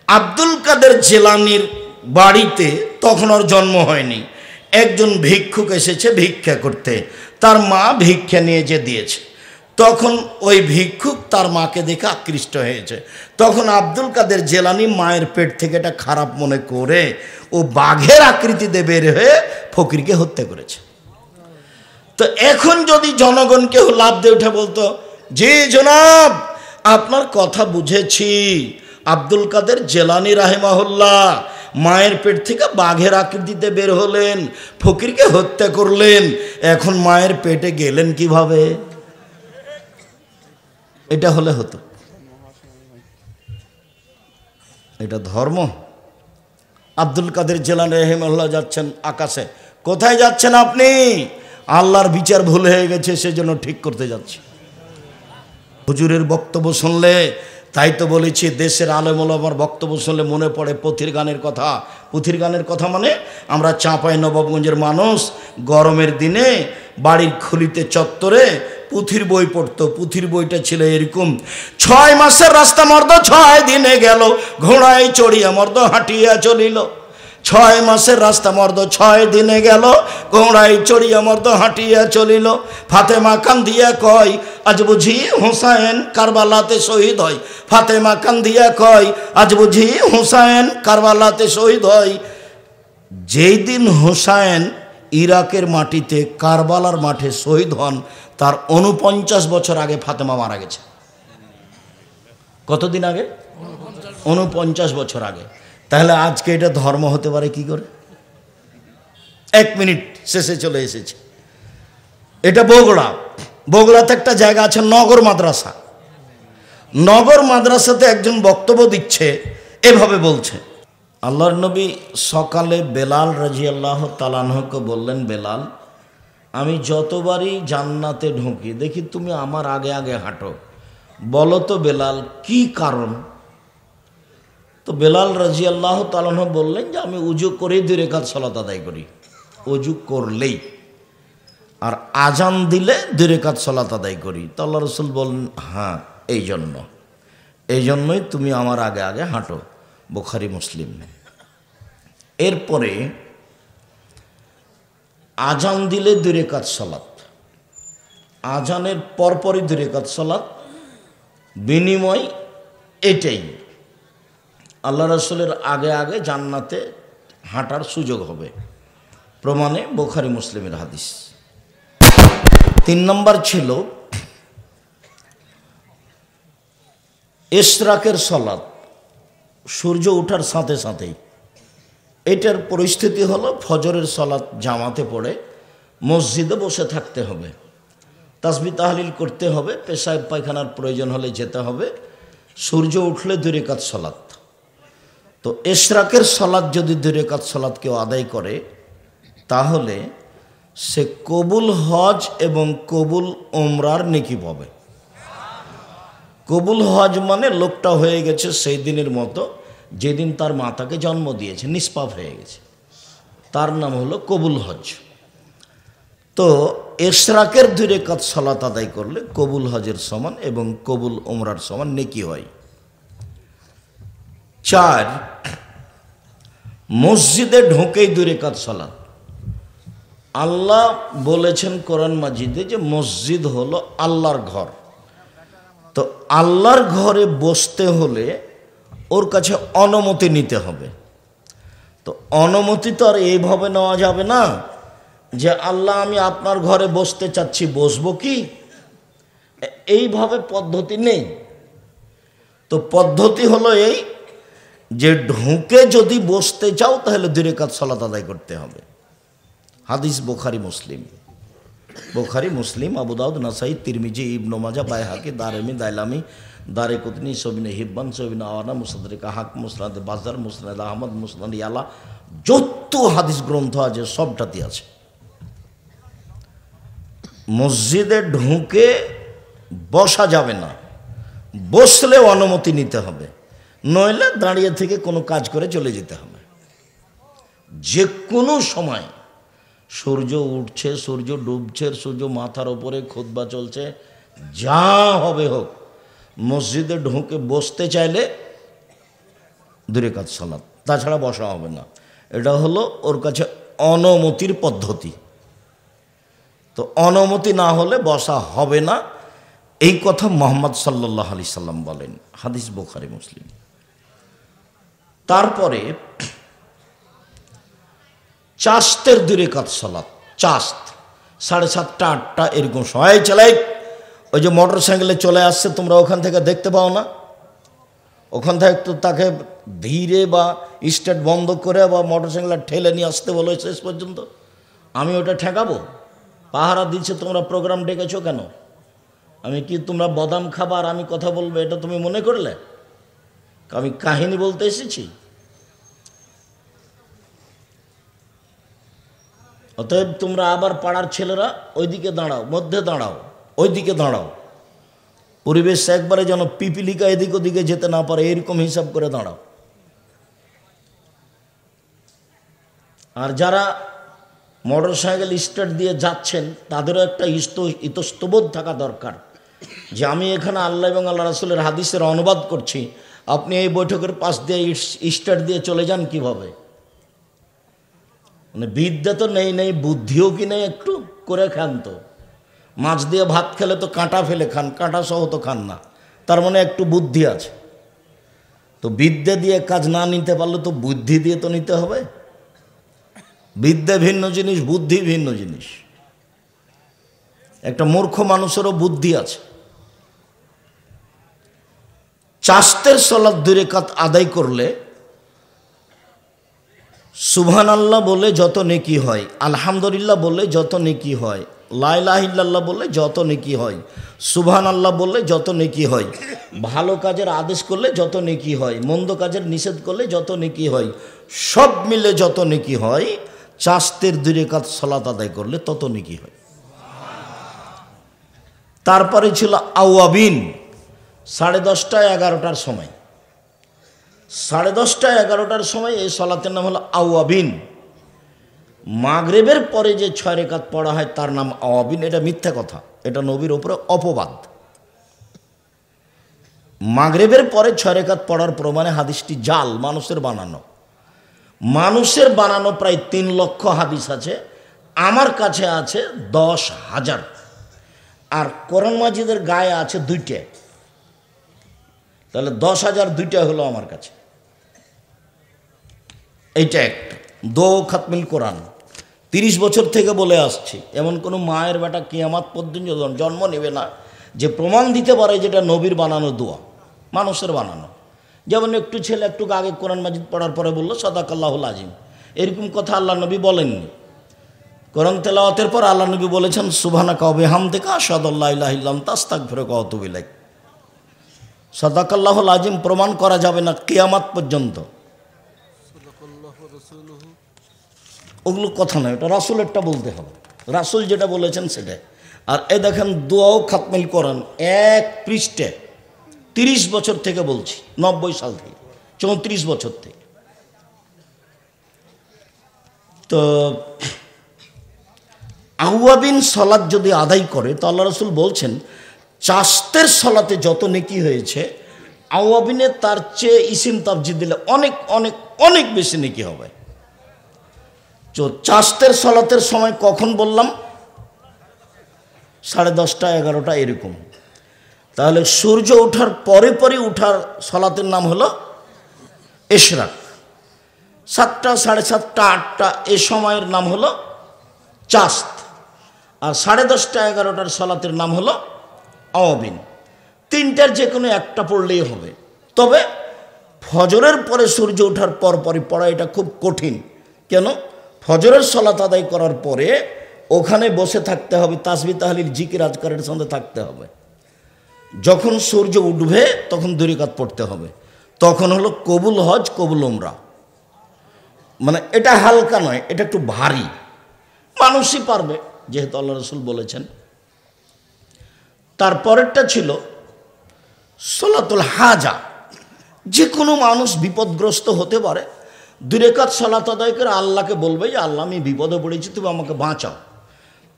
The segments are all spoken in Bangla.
আব্দুল কাদের জিলানীর বাড়িতে তখন ওর জন্ম হয়নি, একজন ভিক্ষুক এসেছে ভিক্ষা করতে, তার মা ভিক্ষা নিয়ে যে দিয়েছে। তখন ওই ভিক্ষুক তার মাকে দেখে আকৃষ্ট হয়েছে। তখন আব্দুল কাদের জিলানী মায়ের পেট থেকে এটা খারাপ মনে করে ও বাঘের আকৃতিতে বের হয়ে ফকিরকে হত্যা করেছে। তো এখন যদি জনগণ কেউ লাভ দিয়ে উঠে বলতো, জি জনাব আপনার কথা বুঝেছি, আব্দুল কাদের জিলানী রাহিমাহুল্লাহ মায়ের পেট থেকে বাঘের আকৃতিতে বের হলেন, ফকিরকে হত্যা করলেন, এখন মায়ের পেটে গেলেন কিভাবে? এটা হলে হতো। এটা ধর্ম? আব্দুল কাদের জিলানী রাহিমাহুল্লাহ যাচ্ছেন আকাশে। কোথায় যাচ্ছেন আপনি? আল্লাহর বিচার ভুল হয়ে গেছে সেজন্য ঠিক করতে যাচ্ছি। হুজুরের বক্তব্য শুনলে, তাই তো বলেছি দেশের আলেম ওলামার বক্তব্য শুনলে মনে পড়ে পুথির গানের কথা। পুথির গানের কথা মানে আমরা চাঁপাই নবাবগঞ্জের মানুষ গরমের দিনে বাড়ির খুলিতে চত্বরে পুথির বই পড়তো। পুথির বইটা ছিল এরকম: 6 মাসের রাস্তা মর্দ 6 দিনে গেল, ঘোড়ায় চড়িয়া মর্দ হাঁটিয়া চলিল। 6 মাসের রাস্তা মর্দ 6 দিনে গেল, ঘোড়ায় চড়িয়া মর্দ হাঁটিয়া চলিল। ফাতেমা কান্দিয়া কয় আজ বুঝি হুসাইন কারবালাতে শহীদ হয়। ফাতেমা কান্দিয়া কয় আজ বুঝি হুসাইন কারবালাতে শহীদ হয়। যেই দিন হুসাইন ইরাকের মাটিতে কারবালার মাঠে শহীদ হন তার 49 বছর আগে ফাতেমা মারা গেছে। কতদিন আগে? 49 বছর আগে। তাহলে আজকে এটা ধর্ম হতে পারে কি করে? 1 মিনিট শেষে চলে এসেছে। এটা বগুড়া। বগুড়াতে একটা জায়গা আছে নগর মাদ্রাসা। নগর মাদ্রাসাতে একজন বক্তব্য দিচ্ছে, এভাবে বলছে, আল্লাহর নবী সকালে বেলাল রাদিয়াল্লাহু তাআলা আনহুকে বললেন, বেলাল আমি যতবারই জান্নাতে ঢুকি দেখি তুমি আমার আগে আগে হাঁটো, বলো তো বেলাল কি কারণ? তো বেলাল রাদিয়াল্লাহু তাআলা আনহু বললেন যে আমি উজু করেই 2 রাকাত সালাত আদায় করি, উজু করলেই, আর আজান দিলে 2 রাকাত সালাত আদায় করি। তো আল্লাহ রাসূল বললেন হ্যাঁ এই জন্যই তুমি আমার আগে আগে হাঁটো। বুখারী মুসলিম। এরপরে আজান দিলে 2 রাকাত সালাত, আজানের পরপরই 2 রাকাত সালাত, বিনিময় এটাই আল্লাহ রাসূলের আগে আগে জান্নাতে হাঁটার সুযোগ হবে। প্রমাণে বুখারী মুসলিমের হাদিস। 3 নম্বর ছিল ইশরাকের সালাত, সূর্য ওঠার সাথে সাথেই। এটার পরিস্থিতি হলো ফজরের সালাত জামাতে পড়ে মসজিদে বসে থাকতে হবে, তাসবিহ তাহলিল করতে হবে, পেশাব পায়খানার প্রয়োজন হলে যেতে হবে, সূর্য উঠলে 2 রাকাত সালাত। তো ইশরাকের সালাত যদি 2 রাকাত সালাত কেউ আদায় করে তাহলে সে কবুল হজ এবং কবুল উমরার নেকি পাবে। কবুল হজ মানে লোকটা হয়ে গেছে সেই দিনের মতো যেদিন তার মাতাকে জন্ম দিয়েছে, নিষ্পাপ হয়ে গেছে, তার নাম হলো কবুল হজ। তো ইশরাকের 2 রাকাত সালাত আদায় করলে কবুল হজের সমান এবং কবুল উমরার সমান নেকি হয়। 4 মসজিদে ঢোকেই 2 রাকাত সালাত। আল্লাহ বলেছেন কোরআন মাজিদে যে মসজিদ হলো আল্লাহর ঘর। তো আল্লাহর ঘরে বসতে হলে ওর কাছে অনুমতি নিতে হবে। তো অনুমতি তো আর এইভাবে নেওয়া যাবে না যে আল্লাহ আমি আপনার ঘরে বসতে চাচ্ছি, বসবো কি? এইভাবে পদ্ধতি নেই। তো পদ্ধতি হলো এই যে ঢুকে যদি বসতে চাও তাহলে 2 রাকাত সালাত আদায় করতে হবে। হাদিস বুখারী মুসলিম। বুখারী মুসলিম, আবু দাউদ, নাসাই, তিরমিজি, ইবনে মাজাহ, বাইহাকি, দারমি, দাইলামি, দারেকুতনি, ইবনে হিব্বান, ইবনে আওয়ানা, মুসাদ্দারিক হাকিম, মুসনাদ বাজার, মুসনাদ আহমদ, মুসনাদ ইয়ালা, যত হাদিস গ্রন্থ আছে সবটাতে আছে। মসজিদে ঢুকে বসা যাবে না, বসলে অনুমতি নিতে হবে, নইলে দাঁড়িয়ে থেকে কোনো কাজ করে চলে যেতে হবে। যে কোনো সময় সূর্য উঠছে, সূর্য ডুবছে, সূর্য মাথার ওপরে, খুতবা চলছে, যা হবে হোক, মসজিদে ঢুকে বসতে চাইলে 2 রাকাত সালাত, তাছাড়া বসা হবে না। এটা হলো ওর কাছে অনুমতির পদ্ধতি। তো অনুমতি না হলে বসা হবে না, এই কথা মুহাম্মদ সাল্লাল্লাহু আলাইহি সাল্লাম বলেন, হাদিস বুখারী মুসলিম। তারপরে চাস্তের 2 রাকাত সালাত, চাস্ত 7:30টা 8টা এরকম সময় চালাই। ওই যে মোটর সাইকেলে চলে আসছে, তোমরা ওখান থেকে দেখতে পাও না? ওখান থেকে তো তাকে ধীরে বা স্টার্ট বন্ধ করে বা মোটর সাইকেলটা ঠেলে নিয়ে আসতে বলো শেষ পর্যন্ত। আমি ওটা ঠেকাবো? পাহারা দিচ্ছে, তোমরা প্রোগ্রাম ডেকেছো কেন? আমি কি তোমরা বাদাম খাবার আমি কথা বলবো এটা তুমি মনে করলে? আমি কাহিনী বলতে এসেছি। অতএব তোমরা আবার পাড়ার ছেলেরা ওইদিকে দাঁড়াও, মধ্যে দাঁড়াও, ওইদিকে দাঁড়াও, পরিবেশ একবারে যেন পিপিলিকা এদিক ওদিকে যেতে না পারে এরকম হিসাব করে দাঁড়াও। আর যারা মোটর সাইকেল স্টার্ট দিয়ে যাচ্ছেন তাদেরও একটা ইতস্তবোধ থাকা দরকার যে আমি এখানে আল্লাহ এবং আল্লাহ রাসূলের হাদিসের অনুবাদ করছি, আপনি এই বৈঠকের পাশ দিয়ে স্টার্ট দিয়ে চলে যান কিভাবে? মানে বিদ্যা তো নেই, বুদ্ধিও কি নেই? একটু করে খান তো। মাছ দিয়ে ভাত খেলে তো কাঁটা ফেলে খান, কাঁটা সহ তো খান না, তার মানে একটু বুদ্ধি আছে। তো বিদ্যা দিয়ে কাজ না নিতে পারলে তো বুদ্ধি দিয়ে তো নিতে হবে। বিদ্যা ভিন্ন জিনিস, বুদ্ধি ভিন্ন জিনিস। একটা মূর্খ মানুষেরও বুদ্ধি আছে। চাস্তের সালাত 2 রাকাত আদায় করলে সুবহানাল্লাহ বলে যত নেকি হয়, আলহামদুলিল্লাহ বলে যত নেকি হয়, লা ইলাহা ইল্লাল্লাহ বলে যত নেকি হয়, সুবহানাল্লাহ বললে যত নেকি হয়, ভালো কাজের আদেশ করলে যত নেকি হয়, মন্দ কাজের নিষেধ করলে যত নেকি হয়, সব মিলে যত নেকি হয়, চাস্তের 2 রাকাত সালাত আদায় করলে তত নেকি হয়। তারপরে ছিল আওয়াবিন, 10:30টা 11টার সময়, 10:30টা 11টার সময় এই সালাতের নাম হলো আওয়াবিন। মাগরিবের পরে যে 6 রাকাত পড়া হয় তার নাম আওয়াবিন। এটা মিথ্যা কথা, এটা নবীর উপরে অপবাদ। মাগরিবের পরে 6 রাকাত পড়ার প্রমাণে হাদিসটি জাল, মানুষের বানানো। মানুষের বানানো প্রায় 3 লক্ষ হাদিস আছে, আমার কাছে আছে 10,000। আর কোরআন মাজিদের গায়ে আছে 2টা, তাহলে 10,000 2টা হলো আমার কাছে। এইটা একটা দো খাতমিল কোরআন 30 বছর থেকে বলে আসছি। এমন কোনো মায়ের বেটা কিয়ামত পর্যন্ত জন্ম নেবে না যে প্রমাণ দিতে পারে যেটা নবীর বানানো দোয়া, মানুষের বানানো। যেমন একটু ছেলে একটু আগে কোরআন মাজিদ পড়ার পরে বললো সাদাকাল্লাহুল আজিম, এরকম কথা আল্লাহ নবী বলেননি। কোরআন তেলাওয়াতের পর আল্লাহ নবী বলেছেন সুবহানাকা ওয়া বিহামদিকা আশহাদু আল্লা ইলাহা ইল্লা আনতা আস্তাগফিরুকা ওয়া আতুবু ইলাইক। সাদাকাল্লাহুল আজিম প্রমাণ করা যাবে না কিয়ামত পর্যন্ত। ওগুলো কথা নয়, ওটা রাসূলেরটা বলতে হবে, রাসূল যেটা বলেছেন সেটাই। আর এ দেখেন দোয়াও খাতমিল কোরআন 1 পৃষ্ঠা 30 বছর থেকে বলছি, 90 সাল থেকে, 34 বছর থেকে। তো আওয়াবিন সালাত যদি আদায় করে তো আল্লাহ রাসূল বলছেন চাস্তের সালাতে যত নেকি হয়েছে আওয়াবিনে তার চেয়ে ইসিম তাবজিদ দিলে অনেক অনেক অনেক বেশি নেকি হবে। তো চাস্তের সালাতের সময় কখন বললাম? 10:30টা 11টা এরকম। তাহলে সূর্য ওঠার পরে পরে উঠার সালাতের নাম হলো ইশরাক। 7টা 7:30টা 8টা এই সময়ের নাম হলো চাস্ত। আর 10:30টা 11টার সালাতের নাম হলো আওয়াবিন। 3টার যে কোনো একটা পড়লেই হবে। তবে ফজরের পরে সূর্য ওঠার পর পরই পড়া এটা খুব কঠিন। কেন? ফজরের সালাত আদায় করার পরে ওখানে বসে থাকতে হবে, তাসবিহ তাহলিল জিকির আজকারের সঙ্গে থাকতে হবে। যখন সূর্য উঠবে তখন 2 রাকাত পড়তে হবে। তখন হলো কবুল হজ কবুল উমরা। মানে এটা হালকা নয়, এটা একটু ভারী, মানুষই পারবে যেহেতু আল্লাহ রাসূল বলেছেন। তারপরেরটা ছিল সালাতুল হাজা। যে কোনো মানুষ বিপদগ্রস্ত হতে পারে, 2 রাকাত সালাত আদায় করে আল্লাহকে বলবে যে আল্লাহ আমি বিপদে পড়েছি, তুমি আমাকে বাঁচাও।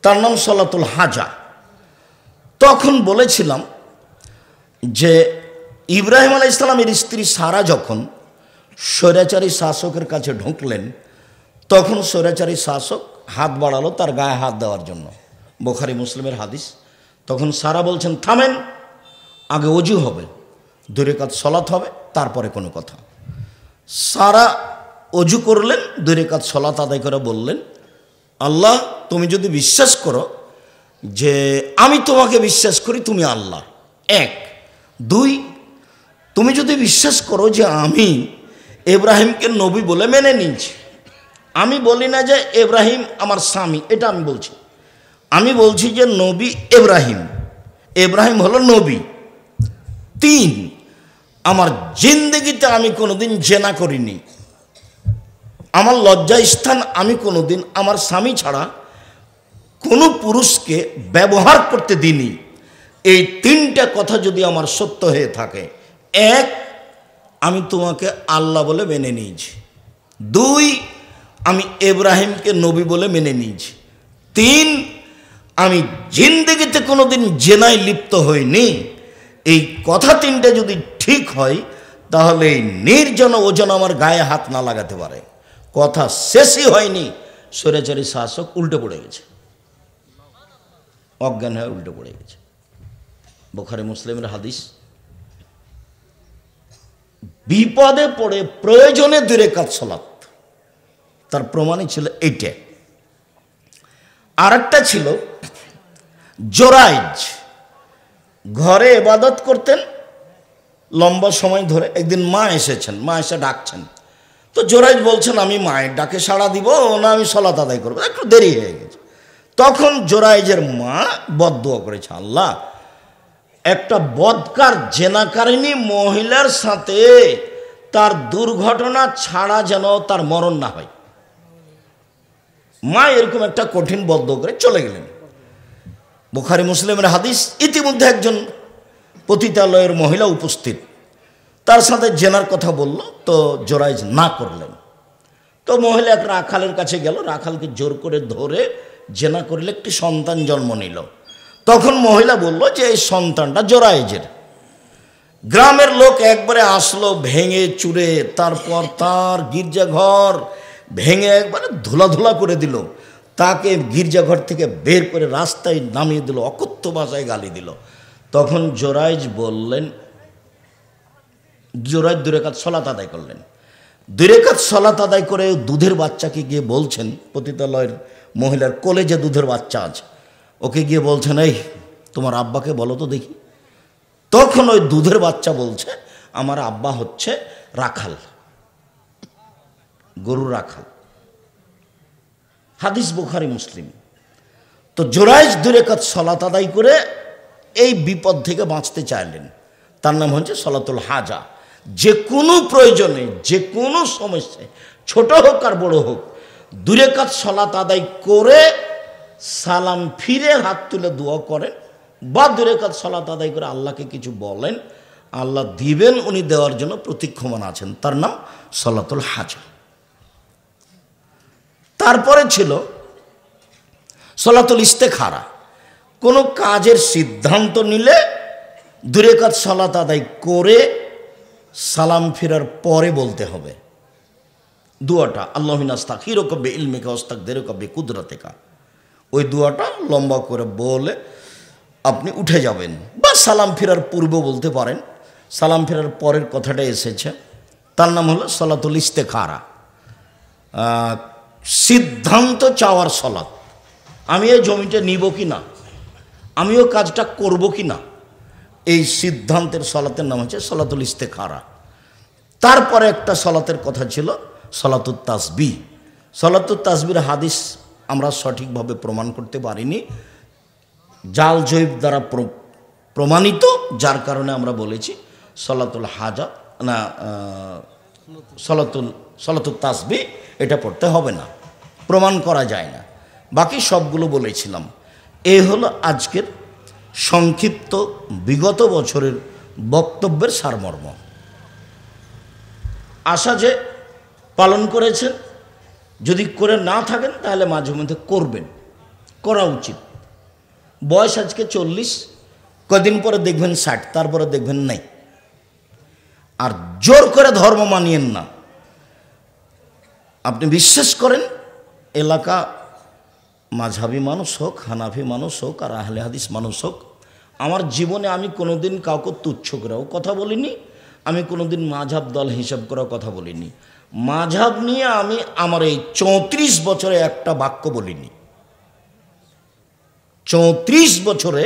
তার নাম সালাতুল হাজা। তখন বলেছিলাম যে ইব্রাহিম আলাইহিস সালামের স্ত্রী সারা যখন স্বৈরাচারী শাসকের কাছে ঢুকলেন, তখন স্বৈরাচারী শাসক হাত বাড়ালো তার গায়ে হাত দেওয়ার জন্য, বুখারী মুসলিমের হাদিস। তখন সারা বলছেন, থামেন, আগে ওযু হবে, 2 রাকাত সালাত হবে, তারপরে কোনো কথা। সারা ওযু করলেন, 2 রাকাত সালাত আদায় করে বললেন, আল্লাহ, তুমি যদি বিশ্বাস করো যে আমি তোমাকে বিশ্বাস করি তুমি আল্লাহ, 1। 2, তুমি যদি বিশ্বাস করো যে আমি ইব্রাহিমকে নবী বলে মেনে নিয়েছি, আমি বলি না যে ইব্রাহিম আমার স্বামী, এটা আমি বলছি, আমি বলছি যে নবী ইব্রাহিম, ইব্রাহিম হলো নবী। 3, আমার জিন্দেগিতে আমি কোনোদিন জেনা করিনি, আমার লজ্জা স্থান আমি কোনোদিন আমার স্বামী ছাড়া কোনো পুরুষকে ব্যবহার করতে দিইনি। এই 3টা কথা যদি আমার সত্য হয়ে থাকে, 1, আমি তোমাকে আল্লাহ বলে মেনে নিয়েছি। 2, আমি ইব্রাহিমকে নবী বলে মেনে নিয়েছি। 3, আমি জিন্দেগিতে কোনোদিন জেনায় লিপ্ত হইনি। এই কথা 3টা যদি ঠিক হয়, তাহলে এই নির্জন ওজন আমার গায়ে হাত না লাগাতে পারে। কথা শেষই হয়নি, স্বৈরাচারী শাসক উল্টে পড়ে গেছে, অজ্ঞান হয়ে উল্টে পড়ে গেছে। বুখারী মুসলিমের হাদিস। বিপদে পড়ে প্রয়োজনে 2 রাকাত সালাত, তার প্রমাণই ছিল এইটা। আরেকটা ছিল জোরাইজ, ঘরে ইবাদত করতেন লম্বা সময় ধরে। একদিন মা এসেছেন, মা এসে ডাকছেন, তো জোরাইজ বলছেন, আমি মায়ের ডাকে সাড়া দিব না আমি সালাত আদায় করবো, একটু দেরি হয়ে গেছে। তখন জোরাইজের মা বদদুয়া করেছে, আল্লাহ, একটা বদকার জেনাকারিনী মহিলার সাথে তার দুর্ঘটনা ছাড়া যেন তার মরণ না হয়। মা এরকম একটা কঠিন বদদুয়া করে চলে গেলেন। বুখারী মুসলিমের হাদিস। ইতিমধ্যে একজন পতিতালয়ের মহিলা উপস্থিত, তার সাথে জেনার কথা বলল, তো জোরাইজ না করলেন। তো মহিলা এক রাখালের কাছে গেল, রাখালকে জোর করে ধরে জেনা করলে একটি সন্তান জন্ম নিল। তখন মহিলা বলল যে এই সন্তানটা জোরাইজের। গ্রামের লোক একবারে আসলো ভেঙে চুরে, তারপর তার গির্জাঘর ভেঙে একবারে ধুলা করে দিল, তাকে গির্জাঘর থেকে বের করে রাস্তায় নামিয়ে দিল, অকথ্য ভাষায় গালি দিল। তখন জোরাইজ বললেন, জোরাইজ 2 রাকাত সালাত আদায় করলেন। 2 রাকাত সালাত আদায় করে দুধের বাচ্চাকে গিয়ে বলছেন, পতিতালয়ের মহিলার কোলে যে দুধের বাচ্চা আছে, ওকে গিয়ে বলছেন, এই তোমার আব্বাকে বলো তো দেখি। তখন ওই দুধের বাচ্চা বলছে, আমার আব্বা হচ্ছে রাখাল, গরু রাখাল। হাদিস বুখারী মুসলিম। তো জোরাইজ 2 রাকাত সালাত আদায় করে এই বিপদ থেকে বাঁচতে চাইলেন। তার নাম হচ্ছে সালাতুল হাজা। যে কোনো প্রয়োজনে, যে কোনো সমস্যায়, ছোট হোক আর বড় হোক, 2 রাকাত সালাত আদায় করে সালাম ফিরে হাত তুলে দোয়া করেন, বা 2 রাকাত সালাত আদায় করে আল্লাহকে কিছু বলেন, আল্লাহ দিবেন, উনি দেওয়ার জন্য প্রতীক্ষমান আছেন। তার নাম সালাতুল হাজা। তারপরে ছিল সালাতুল ইস্তেখারা। কোনো কাজের সিদ্ধান্ত নিলে 2 রাকাত সালাত আদায় করে সালাম ফেরার পরে বলতে হবে দোয়াটা, আল্লাহুম্মা আস্তাগফিরুকা বিইলমিকা ওয়াস্তাগদিরুকা বিকুদরাতিকা। ওই দোয়াটা লম্বা করে বলে আপনি উঠে যাবেন, বা সালাম ফেরার পূর্বে বলতে পারেন। সালাম ফেরার পরের কথাটা এসেছে, তার নাম হলো সালাতুল ইস্তেখারা, সিদ্ধান্ত চাওয়ার সালাত। আমি এই জমিটা নিব কি না, আমিও কাজটা করব কি না, এই সিদ্ধান্তের সালাতের নাম হচ্ছে সালাতুল ইস্তেখারা। তারপরে একটা সালাতের কথা ছিল সালাতুত তাসবিহ। সালাতুত তাসবিহের হাদিস আমরা সঠিকভাবে প্রমাণ করতে পারিনি, জাল জৈব দ্বারা প্রমাণিত, যার কারণে আমরা বলেছি সালাতুল হাজা না, সালাতুত তাসবিহ এটা পড়তে হবে না, প্রমাণ করা যায় না। বাকি সবগুলো বলেছিলাম। এই হলো আজকের সংক্ষিপ্ত বিগত বছরের বক্তব্যের সারমর্ম। আশা যে পালন করেছেন, যদি করে না থাকেন তাহলে মাঝে মধ্যে করবেন, করা উচিত। বয়স আজকে 40, কদিন পরে দেখবেন 60, তারপরে দেখবেন নাই। আর জোর করে ধর্ম মানিয়েন না, আপনি বিশ্বাস করেন এলাকা মাঝহাবি মানুষ হোক, হানাফি মানুষ হোক, আর আহলে হাদিস মানুষ হোক, আমার জীবনে আমি কোনোদিন কাউকে তুচ্ছ করেও কথা বলিনি, আমি কোনোদিন মাঝহাব দল হিসাব করেও কথা বলিনি। মাঝহাব নিয়ে আমি আমার এই 34 বছরে একটা বাক্য বলিনি। 34 বছরে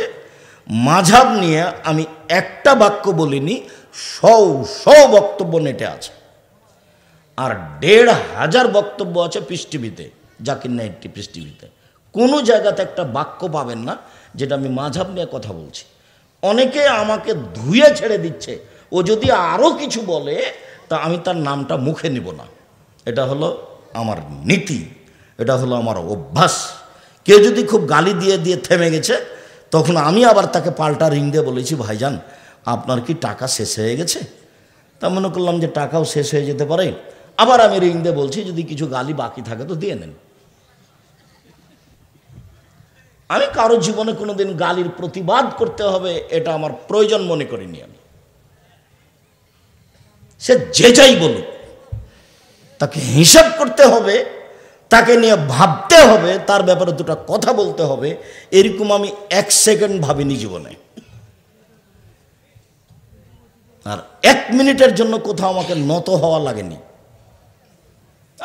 মাঝহাব নিয়ে আমি একটা বাক্য বলিনি, 100 বক্তব্য নেটে আছে, আর 1500 বক্তব্য আছে পিস টিভিতে, জাকির নাইট পিস টিভিতে। কোনো জায়গাতে একটা বাক্য পাবেন না যেটা আমি মাঝহাব নিয়ে কথা বলছি। অনেকে আমাকে ধুয়ে ছেড়ে দিচ্ছে, ও যদি আরও কিছু বলে তা আমি তার নামটা মুখে নিব না। এটা হলো আমার নীতি, এটা হলো আমার অভ্যাস। কেউ যদি খুব গালি দিয়ে দিয়ে থেমে গেছে, তখন আমি আবার তাকে পাল্টা রিং দিয়ে বলেছি, ভাইজান আপনার কি টাকা শেষ হয়ে গেছে? তা মনে করলাম যে টাকাও শেষ হয়ে যেতে পারে, আবার আমি রিং দিয়ে বলছি যদি কিছু গালি বাকি থাকে তো দিয়ে নেন। আমি কারো জীবনে কোনোদিন গালির প্রতিবাদ করতে হবে এটা আমার প্রয়োজন মনে করিনি। আমি সে যে যাই বলুক, তাকে হিসাব করতে হবে, তাকে নিয়ে ভাবতে হবে, তার ব্যাপারে দুটো কথা বলতে হবে, এরকম আমি 1 সেকেন্ড ভাবিনি জীবনে। আর 1 মিনিটের জন্য কোথাও আমাকে নত হওয়া লাগেনি,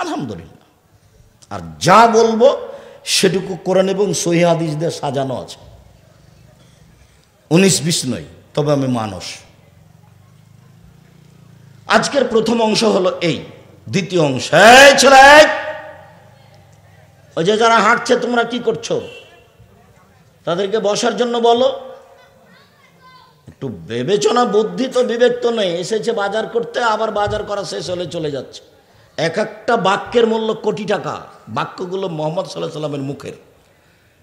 আলহামদুলিল্লাহ। আর যা বলবো সেটুকু কোরআন এবং সহিহ হাদিস দিয়ে সাজানো আছে, 19-20 নয়। তবে আমি মানুষ। আজকের প্রথম অংশ হলো এই। দ্বিতীয় অংশ, এই ছেলে, ওই যে যারা হাঁটছে তোমরা কি করছো, তাদেরকে বসার জন্য বলো। একটু বিবেচনা বুদ্ধি তো বিবেক তো নেই। এসেছে বাজার করতে, আবার বাজার করা শেষ হলে চলে যাচ্ছে। এক একটা বাক্যের মূল্য কোটি টাকা। বাক্যগুলো মোহাম্মদ সাল্লাল্লাহু আলাইহি সাল্লামের মুখের।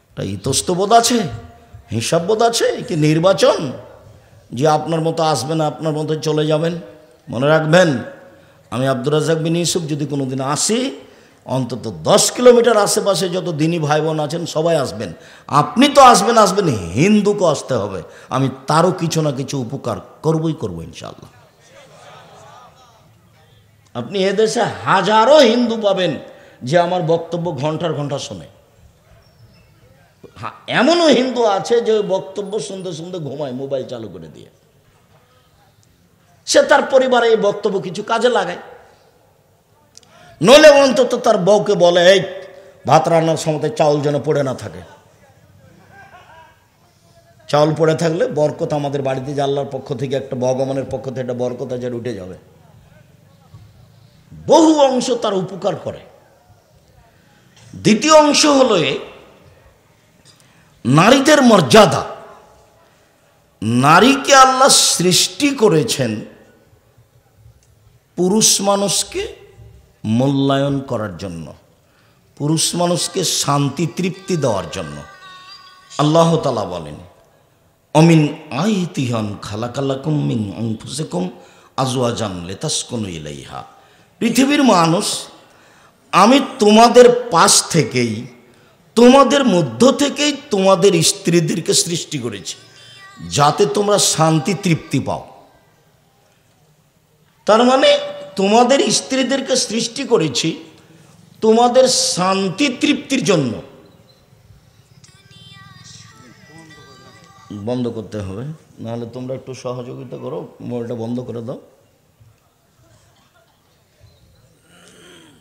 এটা ইতস্তবোধ আছে, হিসাববোধ আছে কি নির্বাচন যে আপনার মতো আসবেন, আপনার মতো চলে যাবেন? মনে রাখবেন, আমি আব্দুর রাজ্জাক বিন ইউসুফ যদি কোনোদিন আসি, অন্তত 10 কিলোমিটার আশেপাশে যত দিনী ভাই বোন আছেন সবাই আসবেন। আপনি তো আসবেন, হিন্দুকে আসতে হবে। আমি তারও কিছু না কিছু উপকার করবই করবো ইনশাআল্লাহ। আপনি এদেশে হাজারো হিন্দু পাবেন যে আমার বক্তব্য ঘন্টার ঘন্টা শোনে। এমনও হিন্দু আছে যে বক্তব্য শুনতে শুনতে ঘুমায় মোবাইল চালু করে দিয়ে। সে তার পরিবারে এই বক্তব্য কিছু কাজে লাগায়, নইলে অন্তত তার বউকে বলে, এই ভাত রান্নার সময় চাউল যেন পড়ে না থাকে। চাউল পড়ে থাকলে বরকত আমাদের বাড়িতে যে আল্লাহর পক্ষ থেকে একটা, ভগবানের পক্ষ থেকে একটা বরকত আছে, উঠে যাবে। বহু অংশ তার উপকার করে। দ্বিতীয় অংশ হলো নারীদের মর্যাদা। নারীকে আল্লাহ সৃষ্টি করেছেন পুরুষ মানুষকে মূল্যায়ন করার জন্য, পুরুষ মানুষকে শান্তি তৃপ্তি দেওয়ার জন্য। আল্লাহ তাআলা বলেন, অমিন আয়াতিহি খালাকালাকুম মিন আনফুসিকুম আজওয়াজান লিতাসকুনু ইলাইহা। পৃথিবীর মানুষ, আমি তোমাদের পাশ থেকেই, তোমাদের মধ্য থেকেই তোমাদের স্ত্রীদেরকে সৃষ্টি করেছি যাতে তোমরা শান্তি তৃপ্তি পাও। তার মানে তোমাদের স্ত্রীদেরকে সৃষ্টি করেছি তোমাদের শান্তি তৃপ্তির জন্য। বন্ধ করতে হবে, নাহলে তোমরা একটু সহযোগিতা করো, মোবাইলটা বন্ধ করে দাও।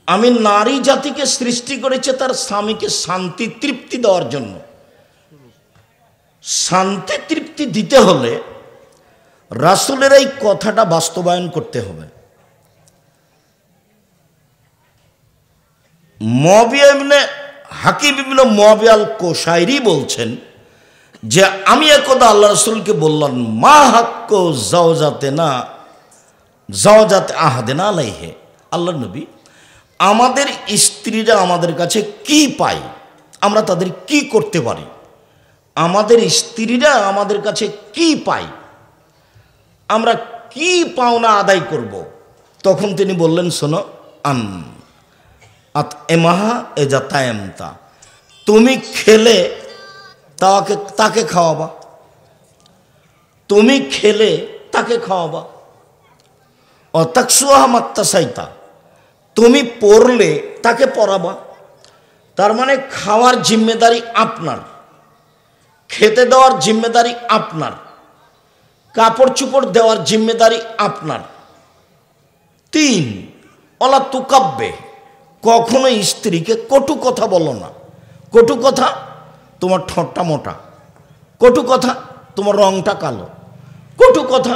আমি নারী জাতিকে সৃষ্টি করেছি তার স্বামীকে শান্তি তৃপ্তি দেওয়ার জন্য। শান্তি তৃপ্তি দিতে হলে রাসূলের এই কথাটা বাস্তবায়ন করতে হবে। মুআবিয়া ইবনে হাকিম ইবনে মুআবিয়া আল কোশাইরি বলছেন যে আমি একদা আল্লাহ রাসূলকে বললাম, মা হাক্কু জাওজাতিনা জাওজাতি আহাদিনা আলাইহি। আল্লাহর নবী, আমাদের স্ত্রীরা আমাদের কাছে কি পায়, আমরা তাদের কি করতে পারি? আমাদের স্ত্রীরা আমাদের কাছে কি পায়, আমরা কি পাওনা আদায় করব? তখন তিনি বললেন, শোনো, এমাহা এজা তায়ামতা, তুমি খেলে তাকে খাওয়াবা, তুমি খেলে তাকে খাওয়াবা। অতাকসুহা মাত্তাসাইতা, তুমি পড়লে তাকে পড়াবা, তার মানে খাওয়ার জিম্মেদারি আপনার, খেতে দেওয়ার জিম্মেদারি আপনার, কাপড় চোপড় দেওয়ার জিম্মেদারি আপনার। 3, অলা তুকাব্বে, কখনো স্ত্রীকে কটু কথা বলো না। কটু কথা, তোমার ঠোঁটটা মোটা। কটু কথা, তোমার রংটা কালো। কটু কথা,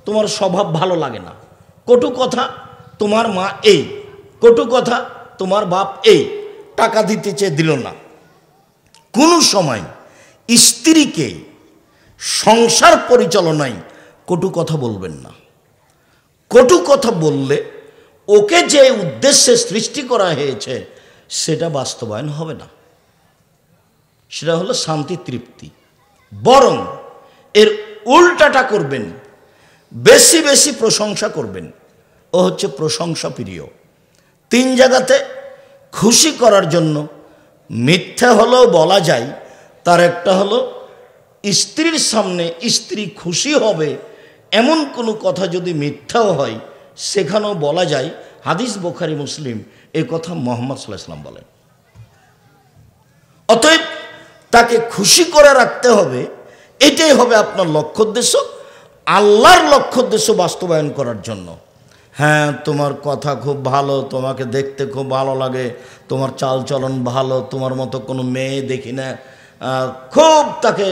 তোমার স্বভাব ভালো লাগে না। কটু কথা, তোমার মা এই। কটু কথা, তোমার বাপ এই, টাকা দিতে চেয়ে দিল না। কোনো সময় স্ত্রীকে সংসার পরিচালনায় কটু কথা বলবেন না। কটু কথা বললে ওকে যে উদ্দেশ্যে সৃষ্টি করা হয়েছে সেটা বাস্তবায়ন হবে না, সেটা হলো শান্তি তৃপ্তি। বরং এর উল্টাটা করবেন, বেশি বেশি প্রশংসা করবেন। ও হচ্ছে প্রশংসা প্রিয়। 3 জায়গাতে খুশি করার জন্য মিথ্যা হলেও বলা যায়। তার একটা হলো স্ত্রীর সামনে স্ত্রী খুশি হবে এমন কোনো কথা যদি মিথ্যাও হয় সেখানেও বলা যায়। হাদিস বুখারী মুসলিম এ কথা মুহাম্মদ সাল্লাল্লাহু আলাইহি ওয়াসাল্লাম বলেন। অতএব তাকে খুশি করে রাখতে হবে, এটাই হবে আপনার লক্ষ্য উদ্দেশ্য। আল্লাহর লক্ষ্য উদ্দেশ্য বাস্তবায়ন করার জন্য। হ্যাঁ, তোমার কথা খুব ভালো, তোমাকে দেখতে খুব ভালো লাগে, তোমার চালচলন ভালো, তোমার মতো কোনো মেয়ে দেখি না, খুব তাকে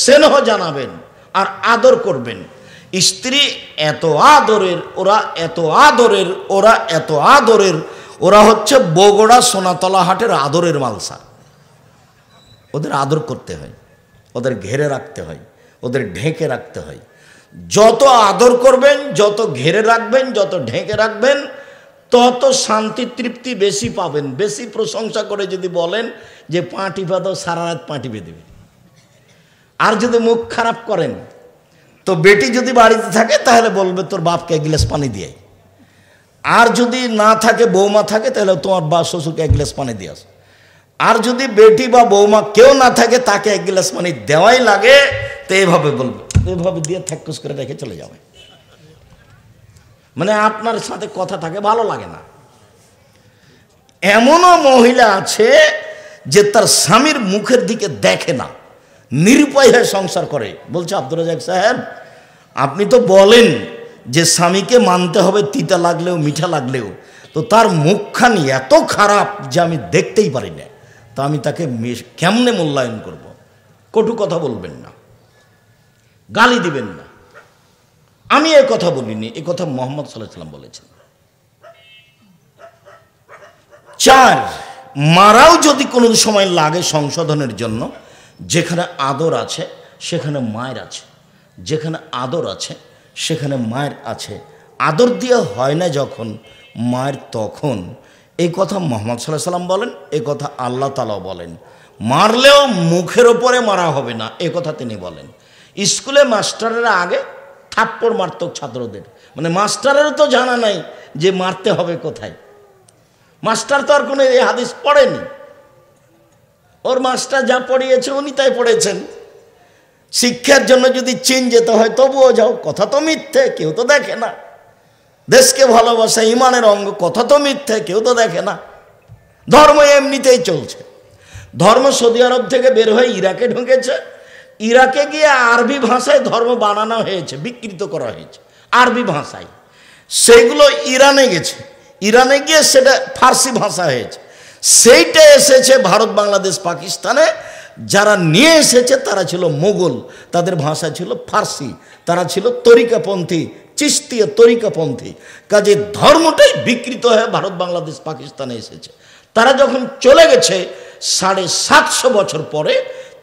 স্নেহ জানাবেন আর আদর করবেন। স্ত্রী এত আদরের, ওরা এত আদরের, ওরা এত আদরের, ওরা হচ্ছে বগুড়া সোনাতলা হাটের আদরের মালসা। ওদের আদর করতে হয়, ওদের ঘেরে রাখতে হয়, ওদের ঢেকে রাখতে হয়। যত আদর করবেন, যত ঘেরে রাখবেন, যত ঢেকে রাখবেন, তত শান্তি তৃপ্তি বেশি পাবেন। বেশি প্রশংসা করে যদি বলেন যে পা টিপা দাও, সারা রাত পা টিপে দেবে। আর যদি মুখ খারাপ করেন তো বেটি যদি বাড়িতে থাকে তাহলে বলবে তোর বাপকে 1 গ্লাস পানি দিয়ে। আর যদি না থাকে, বৌমা থাকে, তাহলে তোমার বাপ শ্বশুরকে 1 গ্লাস পানি দিয়ে আস। আর যদি বেটি বা বৌমা কেউ না থাকে, তাকে 1 গ্লাস পানি দেওয়াই লাগে, তো এইভাবে বলবে, এইভাবে দিয়ে থাকুস করে রেখে চলে যাবে। মানে আপনার সাথে কথা থাকে, ভালো লাগে না। এমনও মহিলা আছে যে তার স্বামীর মুখের দিকে দেখে না, নিরুপায় হয়ে সংসার করে। বলছে আব্দুর রাজ্জাক সাহেব, আপনি তো বলেন যে স্বামীকে মানতে হবে তিতা লাগলেও মিঠা লাগলেও, তো তার মুখখানি এত খারাপ যে আমি দেখতেই পারি না, তা আমি তাকে কেমনে মূল্যায়ন করব? কটু কথা বলবেন না, গালি দিবেন না। আমি এ কথা বলিনি, এ কথা মুহাম্মদ সাল্লাল্লাহু আলাইহি ওয়াসাল্লাম বলেছেন। 4, মারাও যদি কোনো সময় লাগে সংশোধনের জন্য, যেখানে আদর আছে সেখানে মায়ের আছে, যেখানে আদর আছে সেখানে মায়ের আছে। আদর দিয়ে হয় না যখন মায়ের, তখন এই কথা মুহাম্মদ সাল্লাল্লাহু আলাইহি ওয়াসাল্লাম বলেন, এই কথা আল্লাহ তাআলাও বলেন। মারলেও মুখের ওপরে মারা হবে না, এ কথা তিনি বলেন। স্কুলে মাস্টারেরা আগে থাপ্পড় মারত ছাত্রদের, মানে মাস্টারেরও তো জানা নাই যে মারতে হবে কোথায়। মাস্টার তো আর কোনো এই হাদিস পড়েনি, ওর মাস্টার যা পড়িয়েছে উনি তাই পড়েছেন। শিক্ষার জন্য যদি চীন যেতে হয় তবুও যাও, কথা তো মিথ্যে, কেউ তো দেখে না। দেশকে ভালোবাসা ইমানের অঙ্গ, কথা তো মিথ্যে, কেউ তো দেখে না। ধর্ম এমনিতেই চলছে। ধর্ম সৌদি আরব থেকে বের হয়ে ইরাকে ঢুকেছে, ইরাকে গিয়ে আরবি ভাষায় ধর্ম বানানো হয়েছে, বিকৃত করা হয়েছে আরবি ভাষায়। সেগুলো ইরানে গেছে, ইরানে গিয়ে সেটা ফার্সি ভাষা হয়েছে। সেইটা এসেছে ভারত, বাংলাদেশ, পাকিস্তানে। যারা নিয়ে এসেছে তারা ছিল মোগল, তাদের ভাষা ছিল ফার্সি, তারা ছিল তরিকাপন্থী, চিস্তিয়া তরিকাপন্থী। কাজে ধর্মটাই বিকৃত হয়ে ভারত, বাংলাদেশ, পাকিস্তানে এসেছে। তারা যখন চলে গেছে 750 বছর পরে,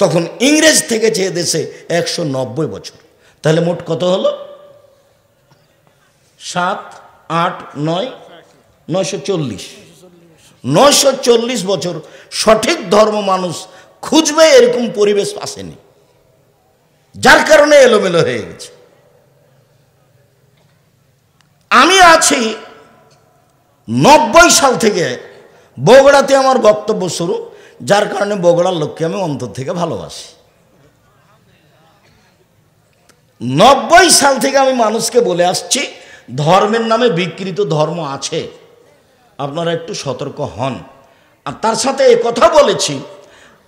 তখন ইংরেজ থেকেছে এদেশে 190 বছর। তাহলে মোট কত হলো? 7, 8, 9, 940। 940 বছর সঠিক ধর্ম মানুষ খুঁজবে, এরকম পরিবেশ আসেনি, যার কারণে এলোমেলো হয়ে গেছে। আমি আছি 90 সাল থেকে বগুড়াতে আমার বক্তব্য শুরু, যার কারণে বগুড়ার লোককে আমি অন্তর থেকে ভালোবাসি। 90 সাল থেকে আমি মানুষকে বলে আসছি ধর্মের নামে বিকৃত ধর্ম আছে, আপনারা একটু সতর্ক হন। আর তার সাথে এ কথা বলেছি,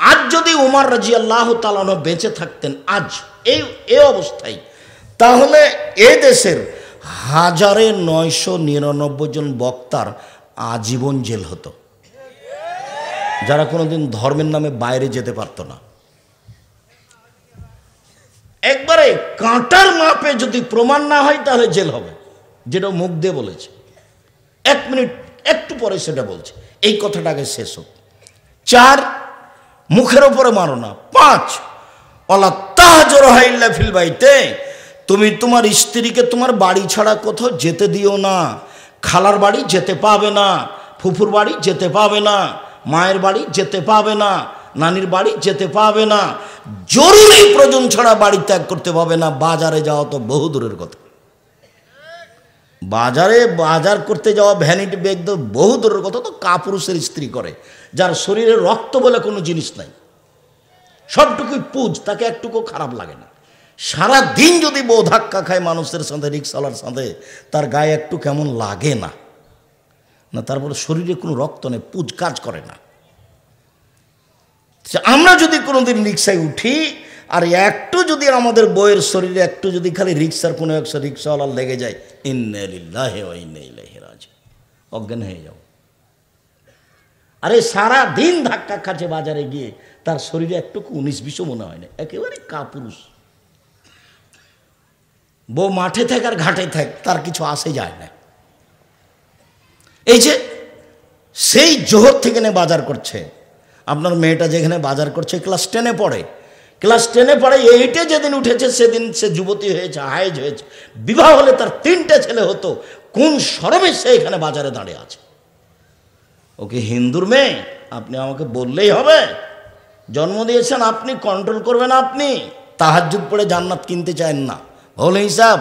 আজ যদি উমর রাদিয়াল্লাহু তাআলা আনহু বেঁচে থাকতেন আজ এই অবস্থায়, তাহলে এ দেশের 1999 জন বক্তার আজীবন জেল হতো, যারা কোনোদিন ধর্মের নামে বাইরে যেতে পারতো না। একবারে কাঁটার মাপে যদি প্রমাণ না হয় তাহলে জেল হবে, যেটা মুখ দিয়ে বলেছে। 1 মিনিট একটু পরে সেটা বলছে, এই কথাটা আগে শেষ হোক। 4, মুখের ওপরে মারো না। 5, ওয়ালা তাহজুরহা ইল্লা ফিল বাইতে, তুমি তোমার স্ত্রীকে তোমার বাড়ি ছাড়া কোথাও যেতে দিও না। খালার বাড়ি যেতে পাবে না, ফুফুর বাড়ি যেতে পাবে না, মায়ের বাড়ি যেতে পাবে না, নানির বাড়ি যেতে পাবে না, জরুরি প্রয়োজন ছাড়া বাড়ি ত্যাগ করতে পাবে না। বাজারে যাওয়া তো বহু দূরের কথা, বাজার করতে যাওয়া ভ্যানিটি ব্যাগ তো বহু দূরের কথা, তো কাপুরুষের স্ত্রী করে, যার শরীরে রক্ত বলে কোনো জিনিস নাই, সবটুকুই পুজ, তাকে একটুকু খারাপ লাগে না। সারা দিন যদি বউ ধাক্কা খায় মানুষের সাথে, রিক্সাওয়ালার সাথে, তার গায়ে একটু কেমন লাগে না? না, তারপরে শরীরে কোনো রক্ত নেই, পুজ কাজ করে না। আমরা যদি কোনোদিন রিক্সায় উঠি আর একটু যদি আমাদের বইয়ের শরীরে একটু যদি খালি রিক্সার কোনো একশো রিক্সাওয়ালার লেগে যায়, ইন্না লিল্লাহি ওয়া ইন্না ইলাইহি রাজিউন, অজ্ঞান হয়ে যাও। আরে সারা দিন ধাক্কা খাচ্ছে বাজারে গিয়ে, তার শরীরে একটু 19-20 মনে হয় না, একেবারে কাপুরুষ। বউ মাঠে থাক আর ঘাটে থাক, তার কিছু আসে যায় না। এই যে সেই জোহর থেকে নে বাজার করছে, আপনার মেয়েটা যেখানে বাজার করছে ক্লাস 10-এ পড়ে, ক্লাস 10-এ পড়ে, 8-এ যেদিন উঠেছে সেদিন সে যুবতী হয়েছে, হায়েজ হয়েছে, বিবাহ হলে তার 3টে ছেলে হতো, কোন শরমে সে এখানে বাজারে দাঁড়িয়ে আছে? ওকে হিন্দুর মেয়ে আপনি আমাকে বললেই হবে? জন্ম দিয়েছেন আপনি, কন্ট্রোল করবেন আপনি। তাহাজ্জুদ পড়ে জান্নাত কিনতে চান না, ভুল হিসাব।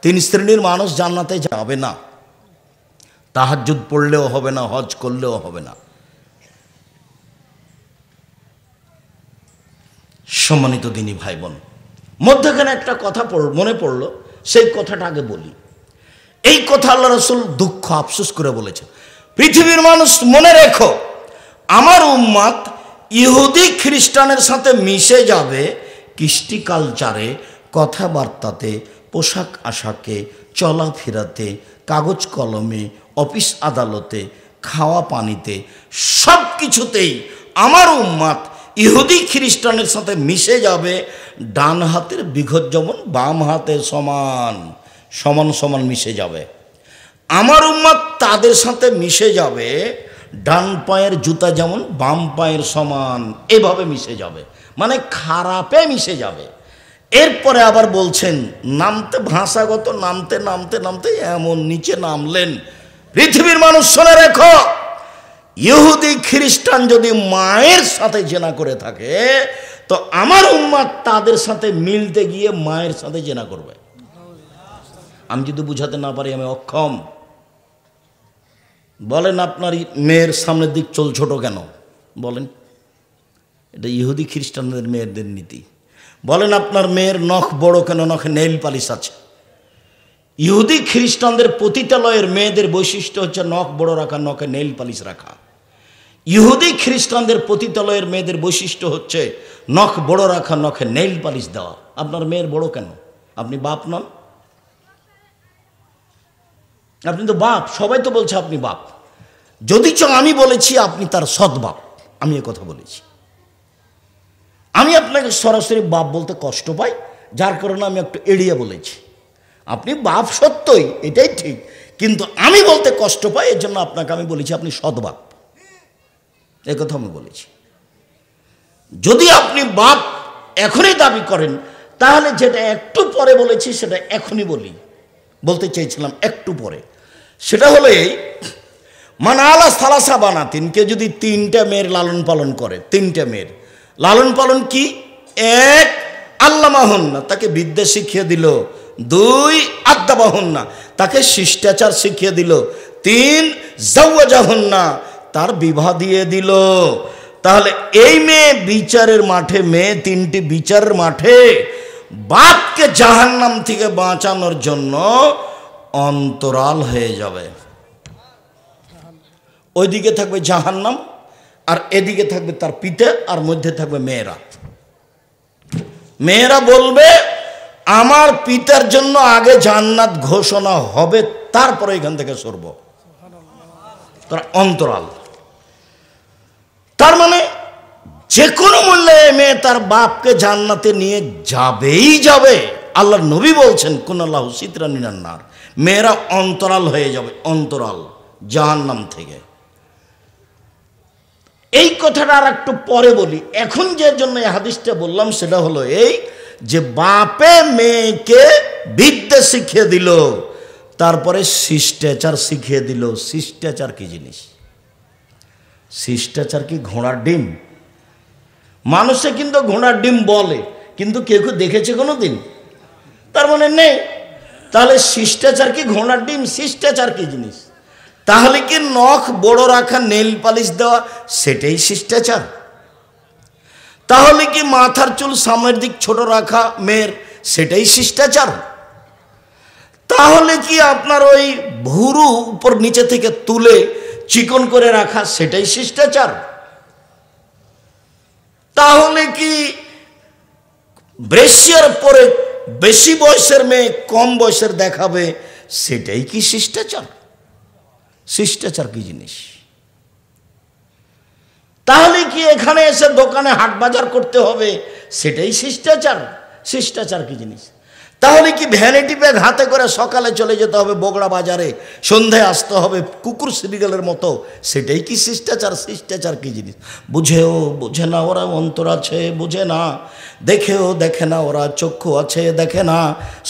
3 শ্রেণীর মানুষ জান্নাতে যাবে না, তাহাজ্জুদ পড়লেও হবে না, হজ করলেও হবে না। সম্মানিত দিনী ভাই বোন, মধ্যখানে একটা কথা মনে পড়লো, সেই কথাটা আগে বলি। এই কথা আল্লাহ রাসূল দুঃখ আফসোস করে বলেছেন, পৃথিবীর মানুষ মনে রেখো, আমার উম্মত ইহুদি খ্রিস্টানের সাথে মিশে যাবে কৃষ্টি কালচারে, কথাবার্তাতে, পোশাক আশাকে, চলাফেরাতে, কাগজ কলমে, অফিস আদালতে, খাওয়া পানিতে, সব কিছুতেই আমার উম্মত ইহুদি খ্রিস্টানের সাথে মিশে যাবে। ডান হাতের বিঘত যেমন বাম হাতের সমান সমান সমান মিশে যাবে। আমার উম্মত তাদের সাথে মিশে যাবে, ডান পায়ের জুতা যেমন বাম পায়ের সমান, এভাবে মিশে যাবে, মানে খারাপে মিশে যাবে। এরপরে আবার বলছেন, নামতে ভাষাগত নামতে নামতে নামতে এমন নিচে নামলেন, পৃথিবীর মানুষ শুনে রেখো, ইহুদি খ্রিস্টান যদি মায়ের সাথে জেনা করে থাকে, তো আমার উম্মত তাদের সাথে মিলতে গিয়ে মায়ের সাথে জেনা করবে। আমি যদি বুঝাতে না পারি আমি অক্ষম। বলেন আপনার মেয়ের সামনের দিক চোল ছোট কেন? বলেন, এটা ইহুদি খ্রিস্টানদের মেয়েদের নীতি। বলেন আপনার মেয়ের নখ বড় কেন? নখে নেইল পালিশ আছে। ইহুদি খ্রিস্টানদের পতিতালয়ের মেয়েদের বৈশিষ্ট্য হচ্ছে নখ বড় রাখা, নখে নেইল পালিশ রাখা। ইহুদি খ্রিস্টানদের পতিতালয়ের মেয়েদের বৈশিষ্ট্য হচ্ছে নখ বড় রাখা, নখে নেইল পালিশ দেওয়া। আপনার মেয়ের বড় কেন? আপনি বাপ নন? আপনি তো বাপ, সবাই তো বলছে আপনি বাপ। যদিচ আমি বলেছি আপনি তার সৎ বাপ, আমি এ কথা বলেছি। আমি আপনাকে সরাসরি বাপ বলতে কষ্ট পাই, যার কারণে আমি একটু এড়িয়ে বলেছি। আপনি বাপ সত্যই, এটাই ঠিক, কিন্তু আমি বলতে কষ্ট পাই, এর জন্য আপনাকে আমি বলেছি আপনি সৎ বাপ, এ কথা আমি বলেছি। যদি আপনি বাপ এখনই দাবি করেন, তাহলে যেটা একটু পরে বলেছি সেটা এখনই বলতে চেয়েছিলাম একটু পরে। সেটা হলো এই, মানালা সালাসা বানাতিন, কে যদি 3টে মেয়ের লালন পালন করে, 3টে মেয়ের লালন পালন কি? 1 আল্লামাহুন্না, তাকে বিদ্যা শিখিয়ে দিল। 2 আদ্দাবাহুন্না, তাকে শিষ্টাচার শিখিয়ে দিল। 3 জাওয়াজাহুন্না, তার বিবাহ দিয়ে দিল। তাহলে এই মেয়ে বিচারের মাঠে, মেয়ে 3টি বিচারের মাঠে বাপকে জাহান্নাম থেকে বাঁচানোর জন্য অন্তরাল হয়ে যাবে। ওইদিকে থাকবে জাহান্নাম, আর এদিকে থাকবে তার পিতা, আর মধ্যে থাকবে মেয়েরা। মেয়েরা বলবে আমার পিতার জন্য আগে জান্নাত ঘোষণা হবে, তারপরে এখান থেকে সরব। তার অন্তরাল। তার মানে যে কোনো মূল্যে মেয়ে তার বাপকে জান্নাতে নিয়ে যাবেই যাবে। আল্লাহর নবী বলছেন কুনাল্লাহু সিতরানিনান্নার, মেয়েরা অন্তরাল হয়ে যাবে, অন্তরাল জাহান্নাম থেকে। এই কথাটা আর একটু পরে বলি। এখন যে জন্য এই হাদিসটা বললাম সেটা হলো এই যে বাপে মেয়েকে বিদ্যা শিখিয়ে দিল, তারপরে শিষ্টাচার শিখিয়ে দিল। শিষ্টাচার কি জিনিস? শিষ্টাচার কি ঘোড়ার ডিম? মানুষে কিন্তু ঘোড়ার ডিম বলে, কিন্তু কেউ কেউ দেখেছে কোনো দিন? তার মানে নেই। তাহলে শিষ্টাচার কি ঘোড়ার ডিম? শিষ্টাচার কি জিনিস? তাহলে কি নখ বড় রাখা, নেল পালিশ দেওয়া, সেটাই শিষ্টাচার? তাহলে কি মাথার চুল সামনের দিক ছোট রাখা মেয়ের, সেটাই শিষ্টাচার? তাহলে কি আপনার ওই ভুরু উপর নিচে থেকে তুলে চিকন করে রাখা, সেটাই শিষ্টাচার? তাহলে কি ব্রেসিয়ার পরে বেশি বয়সের মেয়ে কম বয়সের দেখাবে, সেটাই কি শিষ্টাচার? শিষ্টাচার কি জিনিস? তাহলে কি এখানে এসে দোকানে হাট বাজার করতে হবে, সেটাই শিষ্টাচার? শিষ্টাচার কি জিনিস? তাহলে কি ভ্যানিটি ব্যাগ হাতে করে সকালে চলে যেতে হবে বগড়া বাজারে, সন্ধ্যায় আসতে হবে কুকুর সিরিয়ালের মতো, সেটাই কি শিষ্টাচার? শিষ্টাচার কি জিনিস? বুঝেও বুঝে না ওরা, অন্তর আছে বুঝে না, দেখেও দেখে না ওরা, চক্ষু আছে দেখে না,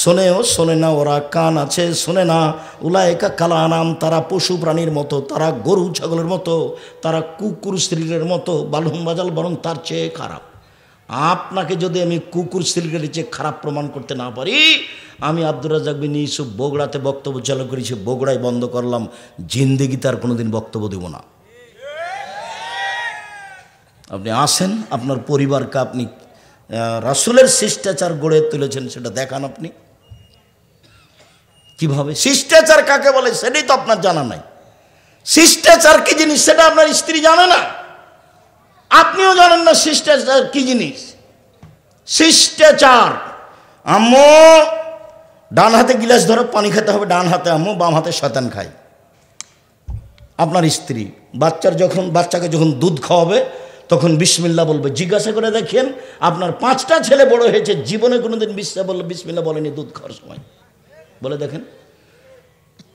শোনেও শোনে না ওরা, কান আছে শোনে না। উলায়েকা কালানাম, তারা পশু প্রাণীর মতো, তারা গরু ছাগলের মতো, তারা কুকুর সিরিয়ালের মতো, বালহুম বাজাল, বরং তার চেয়ে খারাপ। আপনাকে যদি আমি কুকুর সিলগাড়ির চেয়ে খারাপ প্রমাণ করতে না পারি, আমি আব্দুর রাজ্জাক বিন ইউসুফ বগুড়াতে বক্তব্য চালু করেছি, বগুড়ায় বন্ধ করলাম, জিন্দেগিতে আর কোনোদিন বক্তব্য দেব না। আপনি আসেন, আপনার পরিবারকে আপনি রাসূলের শিষ্টাচার গড়ে তুলেছেন, সেটা দেখান আপনি কিভাবে। শিষ্টাচার কাকে বলে সেটাই তো আপনার জানা নাই। শিষ্টাচার কি জিনিস সেটা আপনার স্ত্রী জানে না, আপনিও জানেন না শিষ্টাচার কি জিনিস। শিষ্টাচার, আম্মু ডান হাতে গিলাস ধরে পানি খেতে হবে ডান হাতে, আম্মু বাম হাতে শয়তান খায়। আপনার স্ত্রী বাচ্চাকে যখন দুধ খাওয়াবে তখন বিসমিল্লাহ বলবে। জিজ্ঞাসা করে দেখেন, আপনার 5টা ছেলে বড় হয়েছে, জীবনে কোনোদিন বিসমিল্লাহ বলেনি দুধ খাওয়ার সময়? বলে দেখেন,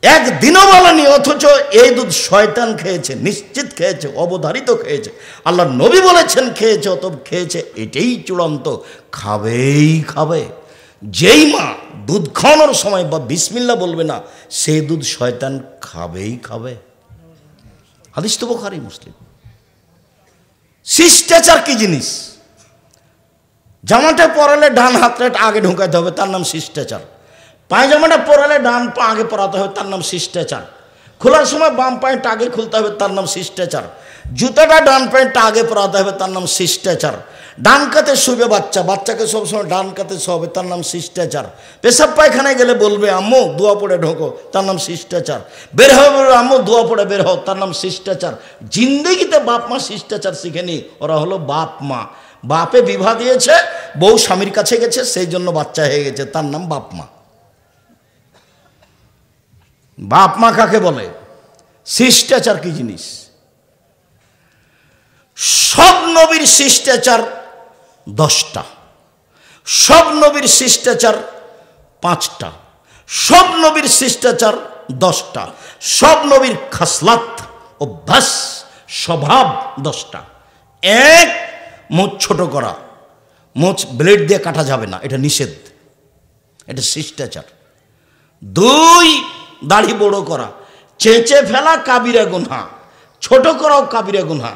একদিনও বলেনি। অথচ এই দুধ শয়তান খেয়েছে, নিশ্চিত খেয়েছে, অবধারিত খেয়েছে, আল্লাহর নবী বলেছেন খেয়েছে, অতএব খেয়েছে, এটাই চূড়ান্ত, খাবেই খাবে। যেই মা দুধ খাওয়ানোর সময় বা বিসমিল্লাহ বলবে না, সেই দুধ শয়তান খাবেই খাবে। হাদিস তো বুখারী মুসলিম। শিষ্টাচার কি জিনিস? জামাটা পরালে ডান হাতটা আগে ঢুকাতে হবে, তার নাম শিষ্টাচার। পায়জামাটা পরালে ডান পা আগে পরাতে হবে, তার নাম শিষ্টাচার। খোলার সময় বাম পায়েটা আগে খুলতে হবে, তার নাম শিষ্টাচার। জুতাটা ডান পায়েটা আগে পরাতে হবে, তার নাম শিষ্টাচার। ডান কাতে শুবে বাচ্চাকে সবসময় ডান কাতে শোবে, তার নাম শিষ্টাচার। পেশাব পায়খানায় গেলে বলবে আম্মু দোয়া পড়ে ঢোকো, তার নাম শিষ্টাচার। বের হবে বলবে আম্মু দোয়া পড়ে বের হও, তার নাম শিষ্টাচার। জিন্দেগিতে বাপ মা শিষ্টাচার শিখেনি, ওরা হলো বাপ মা। বাপে বিবাহ দিয়েছে, বউ স্বামীর কাছে গেছে, সেই জন্য বাচ্চা হয়ে গেছে, তার নাম বাপ মা। বাপ মা কাকে বলে? শিষ্টাচার কি জিনিস? সব নবীর শিষ্টাচার 10টা, সব নবীর শিষ্টাচার 5টা, সব নবীর শিষ্টাচার 10টা, সব নবীর খাসলাত, অভ্যাস, স্বভাব 10টা। এক, মুখ ছোট করা, মুখ ব্লেড দিয়ে কাটা যাবে না, এটা নিষেধ, এটা শিষ্টাচার। 2, দাড়ি বড় করা, চেঁচে ফেলা কাবিরা গুনহা, ছোট করাও কাবিরা গুনহা।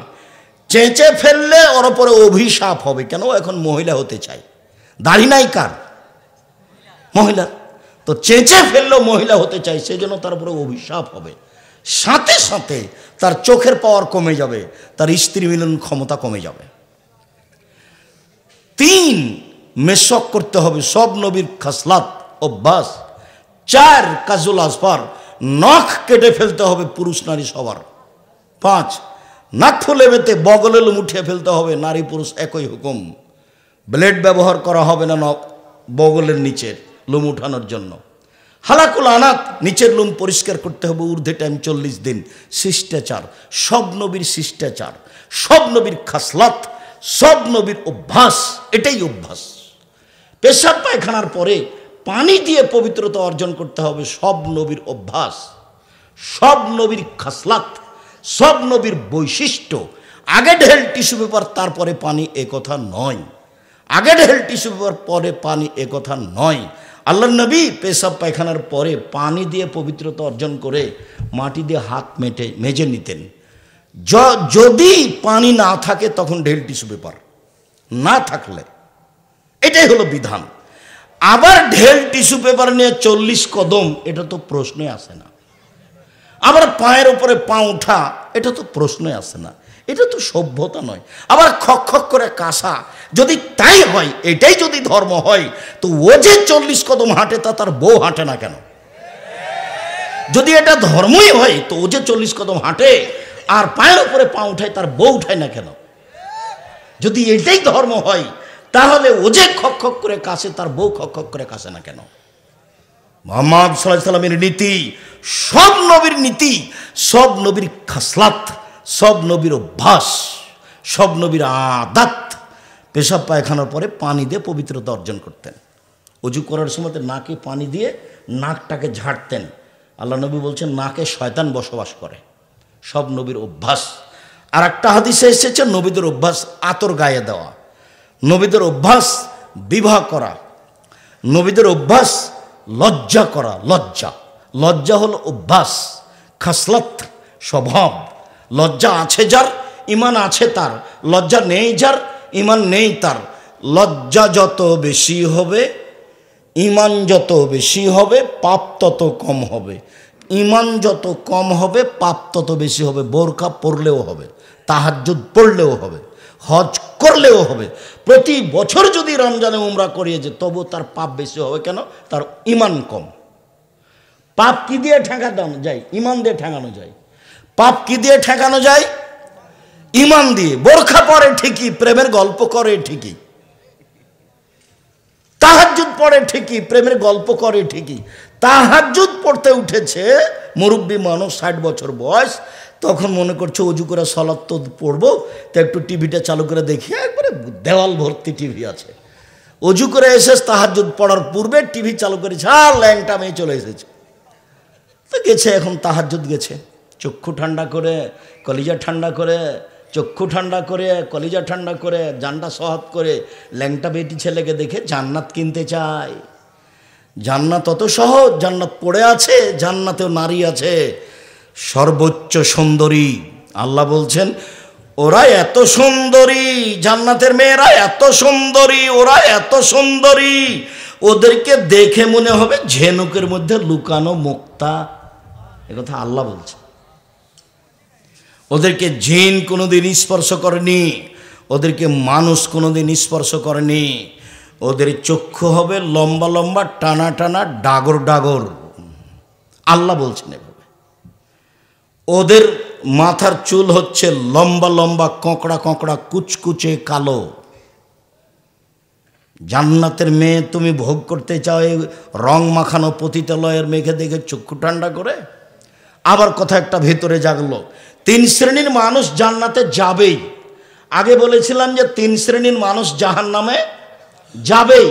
চেঁচে ফেললে ওর উপরে অভিশাপ হবে, কেন? এখন মহিলা হতে চায়, দাড়ি নাই কার? মহিলা। তো চেঁচে ফেললেও মহিলা হতে চায়, সেই জন্য তার উপরে অভিশাপ হবে। সাথে সাথে তার চোখের পাওয়ার কমে যাবে, তার স্ত্রী মিলন ক্ষমতা কমে যাবে। 3, মেশক করতে হবে, সব নবীর খাসলাত, অভ্যাস। 4, কাজুল আসফার, নখ কেটে ফেলতে হবে পুরুষ নারী সবার। 5, নাক লেবেতে বগলে লোম উঠিয়ে ফেলতে হবে, নারী পুরুষ একই হুকুম। ব্লেড ব্যবহার করা হবে না বগলের নিচের লোম উঠানোর জন্য। হালাকুল আনাত, নিচের লোম পরিষ্কার করতে হবে, ঊর্ধ্বে টাইম 40 দিন। শিষ্টাচার, সব নবীর শিষ্টাচার, সব নবীর খাসলাত, সব নবীর অভ্যাস, এটাই অভ্যাস। পেশাব পায়খানার পরে পানি দিয়ে পবিত্রতা অর্জন করতে হবে, সব নবীর অভ্যাস, সব নবীর খাসলাত, সব নবীর বৈশিষ্ট্য। আগে ঢেল টিস্যু পেপার তারপরে পানি, এ কথা নয়। আগে ঢেল টিস্যু পেপার পরে পানি, এ কথা নয়। আল্লাহ নবী পেশাব পায়খানার পরে পানি দিয়ে পবিত্রতা অর্জন করে মাটি দিয়ে হাত মেজে নিতেন। যদি পানি না থাকে তখন ঢেল টিস্যু পেপার, না থাকলে, এটাই হলো বিধান। আবার ঢেল টিস্যু পেপার নিয়ে 40 কদম, এটা তো প্রশ্নই আসে না। আবার পায়ের উপরে পা উঠা, এটা তো প্রশ্নই আসে না। এটা তো সভ্যতা নয়। আবার খক খক করে কাশা, যদি তাই হয়, এটাই যদি ধর্ম হয়, তো ও যে 40 কদম হাঁটে তা তার বউ হাঁটে না কেন? যদি এটা ধর্মই হয়, তো ও যে 40 কদম হাঁটে আর পায়ের উপরে পা উঠায়, তার বউ উঠায় না কেন? যদি এটাই ধর্ম হয়, তাহলে ও যে খক খক করে কাশে, তার বউ খক খক করে কাশে না কেন? মুহাম্মদ সাল্লাল্লাহু আলাইহি সাল্লামের নীতি, সব নবীর নীতি, সব নবীর খাসলাত, সব নবীর অভ্যাস, সব নবীর আদাত। পেশাব পায়খানার পরে পানি দিয়ে পবিত্রতা অর্জন করতেন। অজু করার সময় নাকে পানি দিয়ে নাকটাকে ঝাড়তেন। আল্লাহ নবী বলছেন নাকে শয়তান বসবাস করে, সব নবীর অভ্যাস। আর একটা হাদিসে এসেছে নবীদের অভ্যাস আতর গায়ে দেওয়া, নবীদের অভ্যাস বিবাহ করা, নবীদের অভ্যাস লজ্জা করা। লজ্জা, লজ্জা হলো অভ্যাস, খাসলাত, স্বভাব। লজ্জা আছে যার, ইমান আছে তার। লজ্জা নেই যার, ইমান নেই তার। লজ্জা যত বেশি হবে, ইমান যত বেশি হবে, পাপ তত কম হবে। ইমান যত কম হবে, পাপ তত বেশি হবে। বোরকা পরলেও হবে, তাহাজ্জুদ পড়লেও হবে, হজ করলেও হবে। প্রতি বছর যদি রমজানে উমরা করিয়ে যে, তবু তার পাপ বেশি হবে। কেন? তার ইমান কম। পাপ কি দিয়ে ঠেকানো যায়? ইমান দিয়ে ঠেকানো যায়। পাপ কি দিয়ে ঠেকানো যায়? ইমান দিয়ে। বোরখা পরে ঠিকই, প্রেমের গল্প করে ঠিকই, তাহাজ্জুদ পড়ে ঠিকই, প্রেমের গল্প করে ঠিকই। তাহাজ্জুদ পড়তে উঠেছে মুরব্বী মানুষ, 60 বছর বয়স, তখন মনে করছে অজু করে সালাত তো পড়বো, তো একটু টিভিটা চালু করে দেখি। একবারে দেওয়াল ভর্তি টিভি আছে। অজু করে এসে তাহাজ্জুদ পড়ার পূর্বে টিভি চালু করেছে, আর ল্যাংটা মেয়ে চলে এসেছে। তো গেছে, এখন তাহাজ্জুদ গেছে, চক্ষু ঠান্ডা করে, কলিজা ঠান্ডা করে, চক্ষু ঠান্ডা করে, কলিজা ঠান্ডা করে, জানটা সহাত করে ল্যাংটা বেটি ছেলেকে দেখে জান্নাত কিনতে চায়। জান্নাত অত সহজ? জান্নাত পড়ে আছে, জান্নাতেও নারী আছে, সর্বোচ্চ সুন্দরী। আল্লাহ বলছেন ওরা এত সুন্দরী, জান্নাতের মেয়েরা এত সুন্দরী, ওরা এত সুন্দরী, ওদেরকে দেখে মনে হবে ঝিনুকের মধ্যে লুকানো মুক্তা। একথা আল্লাহ বলছে। ওদেরকে জিন কোনোদিন স্পর্শ করেনি, ওদেরকে মানুষ কোনোদিন স্পর্শ করেনি। ওদের চক্ষু হবে লম্বা লম্বা, টানা টানা, ডাগর ডাগর। আল্লাহ বলছেন এভাবে। ওদের মাথার চুল হচ্ছে লম্বা লম্বা, কোঁকড়া কোঁকড়া, কুচকুচে কালো। জান্নাতের মেয়ে তুমি ভোগ করতে চাও এই রং মাখানো পতিতালয়ের মেঘে দেখে চক্ষু ঠান্ডা করে? আবার কথা একটা ভেতরে জাগলো, 3 শ্রেণীর মানুষ জান্নাতে যাবেই। আগে বলেছিলাম যে 3 শ্রেণীর মানুষ জাহান্নামে যাবেই।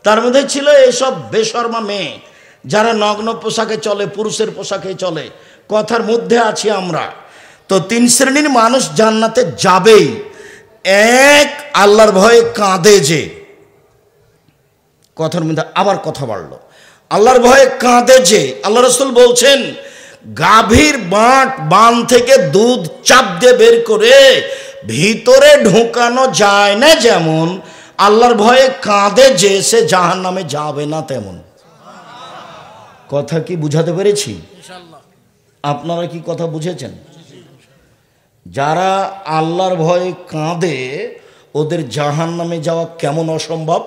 তার মধ্যে ছিল এসব বেশরমা মেয়ে যারা নগ্ন পোশাকে চলে, পুরুষের পোশাকে চলে। কথার মধ্যে আছি আমরা। তো 3 শ্রেণীর মানুষ জান্নাতে যাবেই। এক, আল্লাহর ভয়ে কাঁদে যে, কথার মধ্যে আবার কথা বাড়লো, আল্লাহর ভয়ে কাঁদে যে। আল্লাহ রাসূল বলছেন গাভীর বান থেকে দুধ চাপ দিয়ে বের করে ভিতরে ঢোকানো যায় না যেমন, আল্লাহর ভয়ে কাঁদে যে সে জাহান্নামে যাবে না তেমন। কথা কি বুঝাতে পেরেছি? আপনারা কি কথা বুঝেছেন? যারা আল্লাহর ভয়ে কাঁদে ওদের জাহান্নামে যাওয়া কেমন অসম্ভব?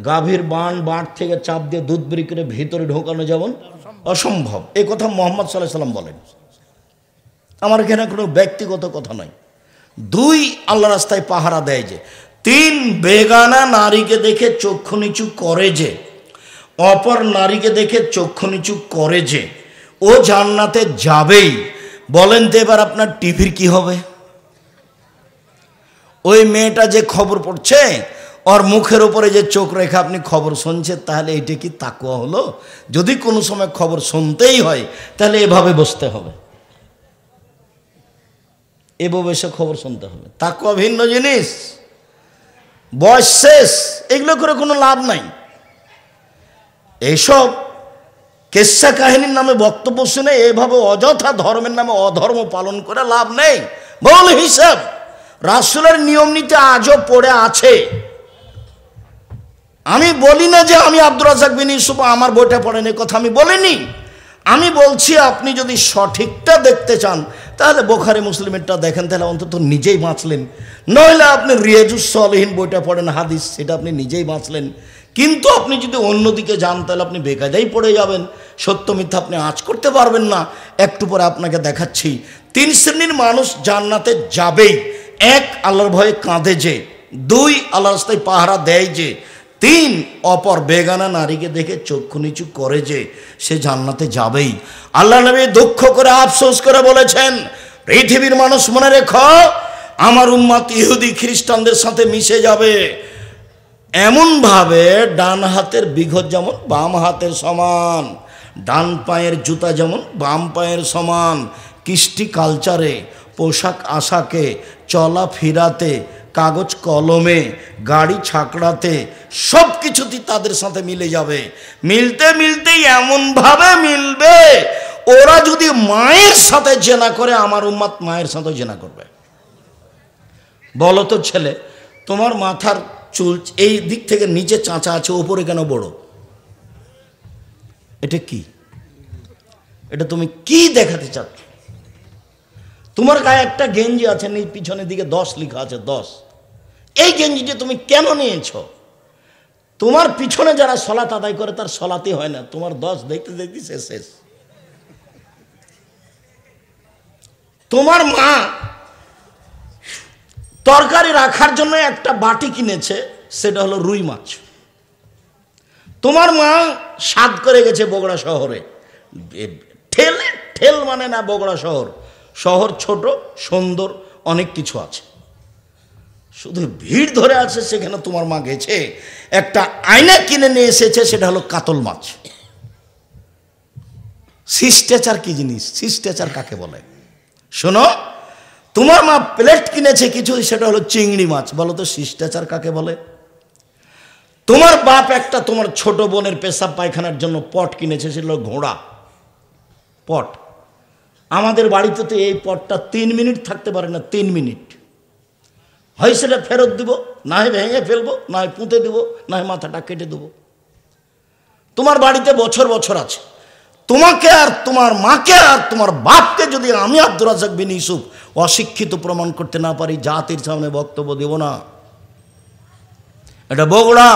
গাভীর বাঁট থেকে চাপ দিয়ে দুধ বের করে ভিতরে ঢোকানো যেমন অসম্ভব। এ কথা মুহাম্মদ সাল্লাল্লাহু আলাইহি সাল্লাম বলেন। আমার এখানে কোনো ব্যক্তিগত কথা নয়। 2 আল্লাহ রাস্তায় পাহারা দেয় যে। 3 বেগানা নারীকে দেখে চক্ষু নিচু করে যে, অপর নারীকে দেখে চক্ষু নিচু করে যে, ও জান্নাতে যাবেই। বলেন তো এবার আপনার টিভির কি হবে? ওই মেয়েটা যে খবর পড়ছে, ওর মুখের উপরে যে চোখ রেখে আপনি খবর শুনছেন, তাহলে এটা কি তাকওয়া হলো? যদি কোনো সময় খবর শুনতেই হয় তাহলে এভাবে বসতে হবে, এভাবে সে খবর শুনতে হবে। তাকওয়া ভিন্ন জিনিস, বয়স শেষ, এগুলো করে কোনো লাভ নাই। এইসব কেসা কাহিনীর নামে বক্তব্য শুনে এভাবে অযথা ধর্মের নামে অধর্ম পালন করে লাভ নেই। বল হিসাব রাসূলের নিয়ম নীতি আজও পড়ে আছে। আমি বলি না যে আমি আব্দুর রাজ্জাক বিন ইউসুফ আমার বইটা পড়েন, এই কথা আমি বলিনি। আমি বলছি আপনি যদি সঠিকটা দেখতে চান তাহলে বুখারী মুসলিমেরটা দেখেন, তাহলে অন্তত নিজেই বাঁচলেন। নইলে আপনি রিয়াজুস সালিহিন বইটা পড়েন, হাদিস, সেটা আপনি নিজেই বাঁচলেন। কিন্তু আপনি যদি অন্যদিকে যান তাহলে আপনি বেকায়দাই পড়ে যাবেন, সত্য মিথ্যা আপনি আঁচ করতে পারবেন না। একটু পরে আপনাকে দেখাচ্ছি। 3 শ্রেণীর মানুষ জান্নাতে যাবেই। 1 আল্লাহর ভয়ে কাঁদে যে, 2 আল্লাহর রাস্তায় পাহারা দেয় যে, 3 অপর বেগানা নারীকে দেখে চক্ষু নিচু করে যে, সে জান্নাতে যাবেই। আল্লাহ নবী দুঃখ করে আফসোস করে বলেছেন, পৃথিবীর মানুষ মনে রেখো, আমার উম্মত ইহুদি খ্রিস্টানদের সাথে মিশে যাবে। এমনভাবে ডান হাতের বিঘত যেমন বাম হাতের সমান, ডান পায়ের জুতা যেমন বাম পায়ের সমান, কৃষ্টি কালচারে, পোশাক আশাকে, চলা ফিরাতে, কাগজ কলমে, গাড়ি ছাকড়াতে, সব কিছুতেই তাদের সাথে মিলে যাবে। মিলতে মিলতেই এমনভাবে মিলবে, ওরা যদি মায়ের সাথে জেনা করে, আমার উম্মত মায়ের সাথে জেনা করবে। বলো তো ছেলে, তোমার মাথার চুল এই দিক থেকে নিচে চাঁচা আছে, ওপরে কেন বড়? এটা কি? এটা তুমি কি দেখাতে চাচ্ছ? তোমার গায়ে একটা গেঞ্জি আছে, পিছনের দিকে 10 লেখা আছে, 10। এই গেঞ্জিটি তুমি কেন নিয়েছ? তোমার পিছনে যারা সলাত আদায় করে তার সলাতে হয় না, তোমার 10 দেখতে দেখতে শেষ। তোমার মা তরকারি রাখার জন্য একটা বাটি কিনেছে, সেটা হলো রুই মাছ। তোমার মা স্বাদ করে গেছে বগুড়া শহরে, ঠেল মানে না, বগুড়া শহর ছোট, সুন্দর, অনেক কিছু আছে, শুধু ভিড় ধরে আছে। সেখানে তোমার মা গেছে, একটা আয়না কিনে নিয়ে এসেছে, সেটা হলো কাতল মাছ। শিষ্টাচার কি জিনিস? শিষ্টাচার কাকে বলে? শোনো, তোমার মা প্লেট কিনেছে কিছু, সেটা হলো চিংড়ি মাছ। বলো তো শিষ্টাচার কাকে বলে? তোমার বাপ একটা তোমার ছোট বোনের পেশাব পায়খানার জন্য পট কিনেছে, সেটা হলো ঘোড়া পট। আমাদের বাড়িতে তো এই পটটা 3 মিনিট থাকতে পারে না, 3 মিনিট। হয় সেটা ফেরত দিব, না হয় ভেঙে ফেলবো, না হয় পুঁতে দেবো, না হয় মাথাটা কেটে দেবো। তোমার বাড়িতে বছর বছর আছে। তোমাকে আর তোমার মাকে আর তোমার বাপকে যদি আমি আব্দুর রাজ্জাক বিন ইউসুফ অশিক্ষিত প্রমাণ করতে না পারি, জাতির সামনে বক্তব্য দেব না। এটা বগুড়া,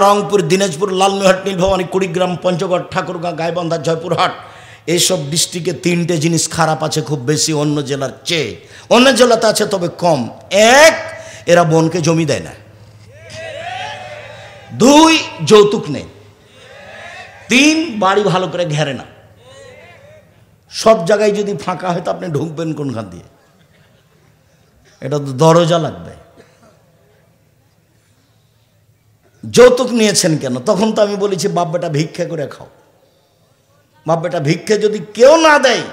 রংপুর, দিনাজপুর, লালমনিরহাট, নীলভবানী, কুড়িগ্রাম, পঞ্চগড়, ঠাকুরগাঁ, গাইবান্ধা, জয়পুরহাট, এইসব ডিস্ট্রিক্টে 3টে জিনিস খারাপ আছে খুব বেশি অন্য জেলার চেয়ে। অন্য জেলাতে আছে তবে কম। 1, এরা বোনকে জমি দেয় না। 2, যৌতুক নেই। 3, বাড়ি ভালো করে ঘেরে না। সব জায়গায় যদি ফাঁকা হয় তো আপনি ঢুকবেন কোনখান দিয়ে? এটা তো দরজা লাগবে। যৌতুক নিয়েছেন কেন? তখন তো আমি বলেছি বাপ বেটা ভিক্ষা করে খাও। বাপ বেটা ভিক্ষা যদি কেউ না দেয়,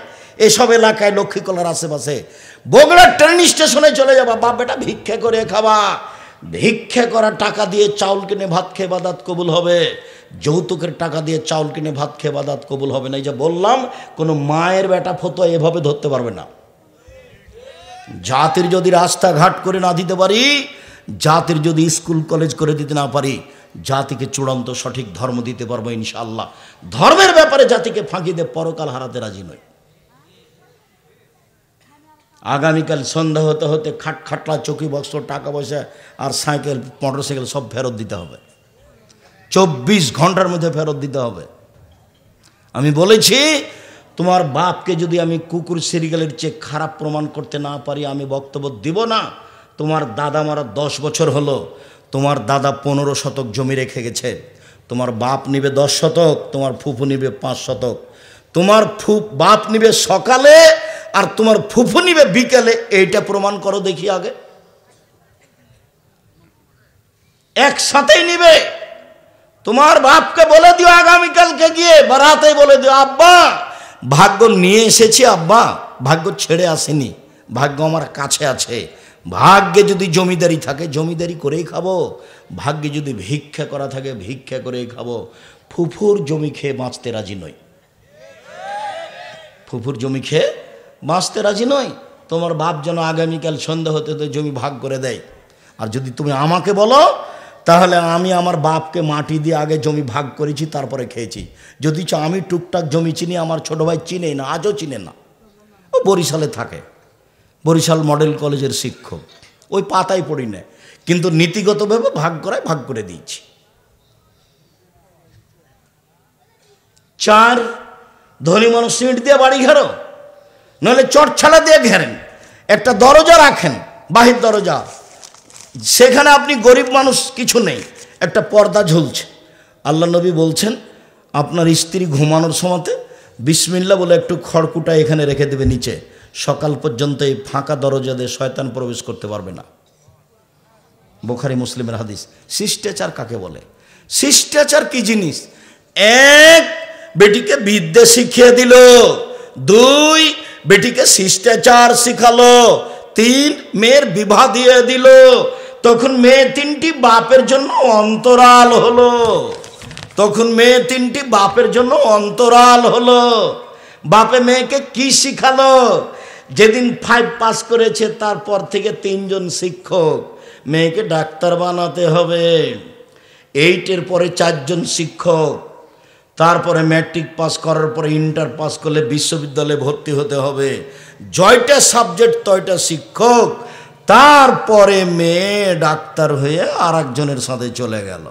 এসব এলাকায় লক্ষ্মীকলার আশেপাশে বগুড়া ট্রেন স্টেশনে চলে যাবা, বাপ বেটা ভিক্ষা করে খাবা। ভিক্ষা করা টাকা দিয়ে চাউল কিনে ভাত খেয়ে বাদাত কবুল হবে, যৌতুকের টাকা দিয়ে চাউল কিনে ভাত খেয়ে বাদাত কবুল হবে না। এই যে বললাম, কোনো মায়ের বেটা ফতোয়া এভাবে ধরতে পারবে না। জাতির যদি রাস্তাঘাট করে না দিতে পারি, জাতির যদি স্কুল কলেজ করে দিতে না পারি, জাতিকে চূড়ান্ত সঠিক ধর্ম দিতে পারবো ইনশাআল্লাহ। ধর্মের ব্যাপারে জাতিকে ফাঁকি দিয়ে পরকাল হারাতে রাজি নই। আগামীকাল সন্ধ্যা হতে হতে খাটলা, চৌকি, বক্স, টাকা পয়সা আর সাইকেল, মোটরসাইকেল সব ফেরত দিতে হবে। 24 ঘন্টার মধ্যে ফেরত দিতে হবে। আমি বলেছি তোমার বাপকে যদি আমি কুকুর সিরিয়ালের চেয়ে খারাপ প্রমাণ করতে না পারি আমি বক্তব্য দিব না। তোমার দাদা মারা 10 বছর হলো, তোমার দাদা 15 শতক জমি রেখে গেছে, তোমার বাপ নিবে 10 শতক, তোমার ফুফু নিবে 5 শতক। তোমার বাপ নিবে সকালে আর তোমার ফুফু নিবে বিকেলে, এইটা প্রমাণ করো দেখি আগে। একসাথেই নিবে। তোমার বাপকে বলে দিও আগামীকালকে গিয়ে বারাতে বলে দিও, আব্বা ভাগ্য নিয়ে এসেছি, আব্বা ভাগ্য ছেড়ে আসেনি, ভাগ্য আমার কাছে আছে। ভাগ্যে যদি জমিদারি থাকে জমিদারি করেই খাবো, ভাগ্যে যদি ভিক্ষা করা থাকে ভিক্ষা করেই খাবো। ফুফুর জমি খেয়ে বাঁচতে রাজি নই, ফুফুর জমি খেয়ে বাঁচতে রাজি নই। তোমার বাপ যেন আগামীকাল সন্ধ্যা হতে তো জমি ভাগ করে দেয়। আর যদি তুমি আমাকে বলো তাহলে আমি আমার বাপকে মাটি দিয়ে আগে জমি ভাগ করেছি, তারপরে খেয়েছি। যদি আমি টুকটাক জমি চিনি, আমার ছোট ভাই চিনে না, আজও চিনে না। ও বরিশালে থাকে, বরিশাল মডেল কলেজের শিক্ষক, ওই পাতায় পড়ি না, কিন্তু নীতিগতভাবে ভাগ করায় ভাগ করে দিয়েছি। 4 ধনী মানুষ সিমেন্ট দিয়ে বাড়ি ঘেরো, নইলে চটছালা দিয়ে ঘেরেন, একটা দরজা রাখেন, বাহির দরজা, সেখানে আপনি গরিব মানুষ কিছু নেই, একটা পর্দা ঝুলছে। আল্লাহ নবী বলছেন আপনার স্ত্রী ঘুমানোর সময়তে বিসমিল্লাহ বলে একটু খড়কুটা এখানে রেখে দেবে নিচে, সকাল পর্যন্ত এই ফাঁকা দরজা দিয়ে শয়তান প্রবেশ করতে পারবে না। বুখারী মুসলিমের হাদিস। শিষ্টাচার কাকে বলে? শিষ্টাচার কি জিনিস? 1 বেটিকে বিদ্যা শিখিয়ে দিল, 2 বেটিকে শিষ্টাচার শিখালো, 3 মেয়ের বিবাহ দিয়ে দিল। তখন মেয়ে 3টি বাপের জন্য অন্তরাল হলো, তখন মেয়ে 3টি বাপের জন্য অন্তরাল হলো। বাপে মেয়েকে কি শিখালো? যেদিন 5 পাস করেছে তারপর থেকে 3 জন শিক্ষক, মেয়েকে ডাক্তার বানাতে হবে। 8-এর পরে 4 জন শিক্ষক, তারপরে ম্যাট্রিক পাস করার পরে ইন্টার পাস করলে বিশ্ববিদ্যালয়ে ভর্তি হতে হবে। জয়টা সাবজেক্ট তয়টা শিক্ষক। তারপরে মেয়ে ডাক্তার হয়ে আর একজনের সাথে চলে গেল।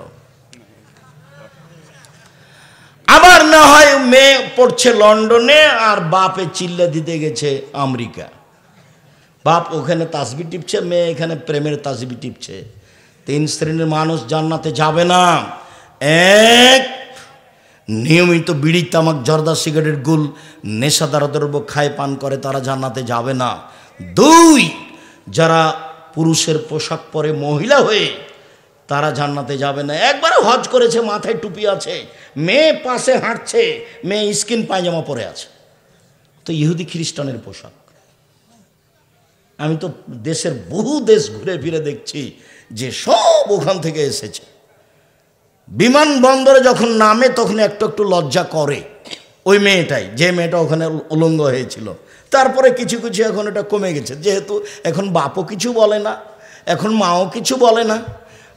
আবার না হয় মেয়ে পড়ছে লন্ডনে আর বাপে চিল্লা দিতে গেছে আমেরিকা। বাপ ওখানে তাসবি টিপছে, মেয়ে এখানে প্রেমের তাসবি টিপছে। 3 শ্রেণীর মানুষ জান্নাতে যাবে না। 1 নিয়মিত বিড়ি তামাক জর্দা সিগারেট গুল নেশাদার দ্রব্য খায় পান করে, তারা জান্নাতে যাবে না। 2 যারা পুরুষের পোশাক পরে মহিলা হয়ে, তারা জান্নাতে যাবে না। একবার হজ করেছে, মাথায় টুপি আছে, মেয়ে পাশে হাঁটছে, মেয়ে স্কিন পায়জামা পরে আছে, তো ইহুদি খ্রিস্টানের পোশাক। আমি তো দেশের বহু দেশ ঘুরে ফিরে দেখছি যে সব ওখান থেকে এসেছে। বিমানবন্দরে যখন নামে তখন একটু একটু লজ্জা করে ওই মেয়েটাই, যে মেয়েটা ওখানে উলঙ্গ হয়েছিল। তারপরে কিছু কিছু এখন এটা কমে গেছে, যেহেতু এখন বাপও কিছু বলে না, এখন মাও কিছু বলে না।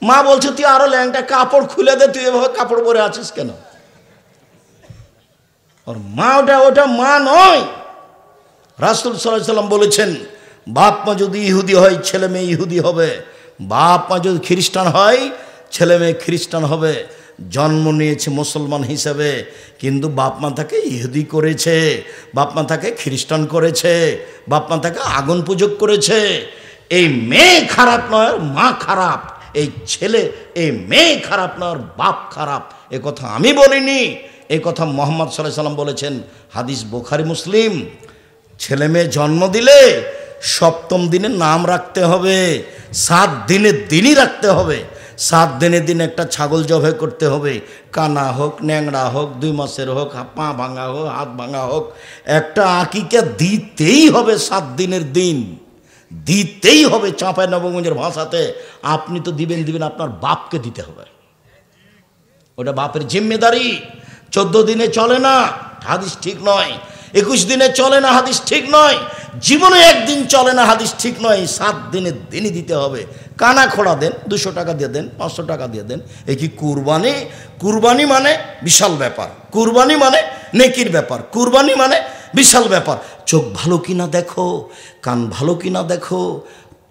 মা বলছে তুই আরো ল্যাংটা কাপড় খুলে দে, তুই এভাবে কাপড় পরে আছিস কেন? ওর মা ওটা মা নয়। রাসূল সাল্লাল্লাহু আলাইহি সাল্লাম বলেছেন বাপ মা যদি ইহুদি হয় ছেলে মেয়ে ইহুদি হবে, বাপ মা যদি খ্রিস্টান হয় ছেলে মেয়ে খ্রিস্টান হবে। জন্ম নিয়েছে মুসলমান হিসেবে, কিন্তু বাপ মা তাকে ইহুদি করেছে, বাপ মা তাকে খ্রিস্টান করেছে, বাপ মা তাকে আগুন পূজক করেছে। এই মেয়ে খারাপ নয়, মা খারাপ। এই ছেলে, এই মেয়ে খারাপ নয়, বাপ খারাপ। এ কথা আমি বলিনি, এই কথা মুহাম্মদ সাল্লাল্লাহু আলাইহি সাল্লাম বলেছেন। হাদিস বুখারী মুসলিম। ছেলে মেয়ে জন্ম দিলে 7ম দিনে নাম রাখতে হবে, 7 দিনের দিনই রাখতে হবে। 7 দিনের দিন একটা ছাগল জবাই করতে হবে, কানা হোক, ন্যাংড়া হোক, 2 মাসের হোক, পা ভাঙা হোক, হাত ভাঙা হোক, একটা আকিকা দিতেই হবে। 7 দিনের দিন দিতেই হবে। চাঁপাই নবগঞ্জের ভাষাতে আপনি তো দিবেন, আপনার বাপকে দিতে হবে, ওটা বাপের জিম্মেদারি। 14 দিনে চলে না, হাদিস ঠিক নয়। 21 দিনে চলে না, হাদিস ঠিক নয়। জীবনে 1 দিন চলে না, হাদিস ঠিক নয়। 7 দিনের দিনই দিতে হবে। কানা খোড়া দেন, 200 টাকা দিয়ে দেন, 500 টাকা দিয়ে দেন। এই কি কুরবানি? কুরবানি মানে বিশাল ব্যাপার, কুরবানি মানে নেকির ব্যাপার, কুরবানি মানে বিশাল ব্যাপার। চোখ ভালো কিনা দেখো, কান ভালো কিনা দেখো,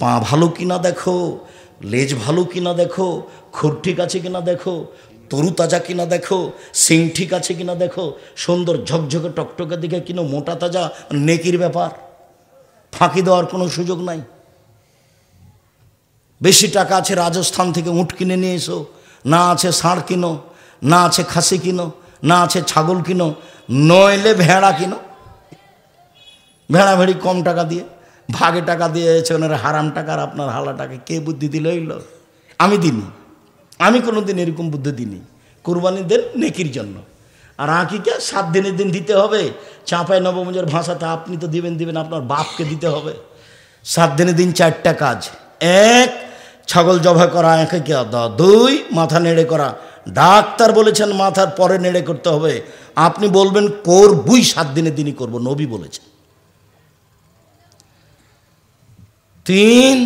পা ভালো কিনা দেখো, লেজ ভালো কিনা দেখো, খুর ঠিক আছে কিনা দেখো, তরুতাজা কিনা দেখো, সিং ঠিক আছে কিনা দেখো, সুন্দর ঝকঝকে টকটকে দিকে কিনো, মোটা তাজা, নেকির ব্যাপার, ফাঁকি দেওয়ার কোনো সুযোগ নাই। বেশি টাকা আছে রাজস্থান থেকে উট কিনে নিয়ে এসো, না আছে ষাঁড় কিনো, না আছে খাসি কিনো, না আছে ছাগল কিনো, নইলে ভেড়া কিনো। ভেড়া ভেড়ি কম টাকা দিয়ে, ভাগে টাকা দিয়ে ওনার হারাম টাকার আপনার হালা টাকা কে বুদ্ধি দিল হইল? আমি দিনি, আমি কোনো দিন এরকম বুদ্ধি দিইনি। কুরবানি দেন নেকির জন্য, আর আকিকা 7 দিনের দিন দিতে হবে। চাঁপাই নবমঞ্জের ভাষাতে আপনি তো দিবেন, আপনার বাপকে দিতে হবে। 7 দিনের দিন 4টা কাজ: 1 ছাগল জবাই করা, 2 মাথা নেড়ে করা। ডাক্তার বলেছেন মাথার পরে নেড়ে করতে হবে, আপনি বলবেন করবই 7 দিনের দিনই করব, নবী বলেছেন। 3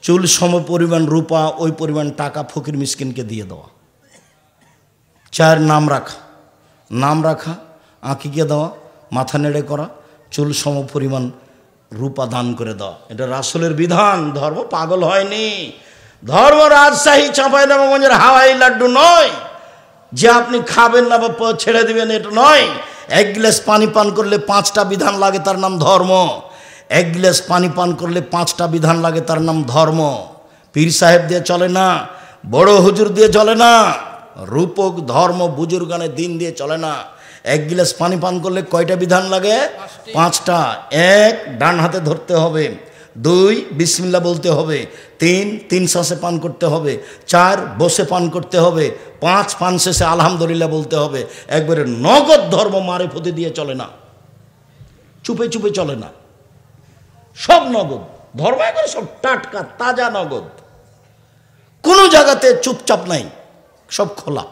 চুল সম পরিমাণ রূপা, ওই পরিমাণ টাকা ফকির মিসকিনকে দিয়ে দেওয়া। 4 নাম রাখা, আঁকিকে দেওয়া, মাথা নেড়ে করা, চুল সম পরিমাণ রূপা দান করে দেওয়া। এটা রাসূলের বিধান। ধর্ম পাগল হয়নি, ধর্ম রাজশাহী চাঁপাইনবাবগঞ্জের হাওয়াই লাড্ডু নয় যে আপনি খাবেন না বা ছেড়ে দিবেন, এটা নয়। 1 গ্লাস পানি পান করলে 5টা বিধান লাগে, তার নাম ধর্ম। 1 গ্লাস পানি পান করলে 5টা বিধান লাগে, তার নাম ধর্ম। পীর সাহেব দিয়ে চলে না, বড় হুজুর দিয়ে চলে না, রূপক ধর্ম বুজুর্গানে দিন দিয়ে চলে না। 1 গ্লাস পানি পান করলে কয়টা বিধান লাগে? 5টা। 1 ডান হাতে ধরতে হবে, 2 বিসমিল্লাহ বলতে হবে, 3 শ্বাসে পান করতে হবে, 4 বসে পান করতে হবে, 5 পান শেষে আলহামদুলিল্লাহ বলতে হবে। একবারে নগদ ধর্ম, মারেফতি দিয়ে চলে না, চুপে চুপে চলে না, সব নগদ ধর্ম, একবারে সব টাটকা তাজা নগদ, কোনো জায়গাতে চুপচাপ নাই, সব খোলা।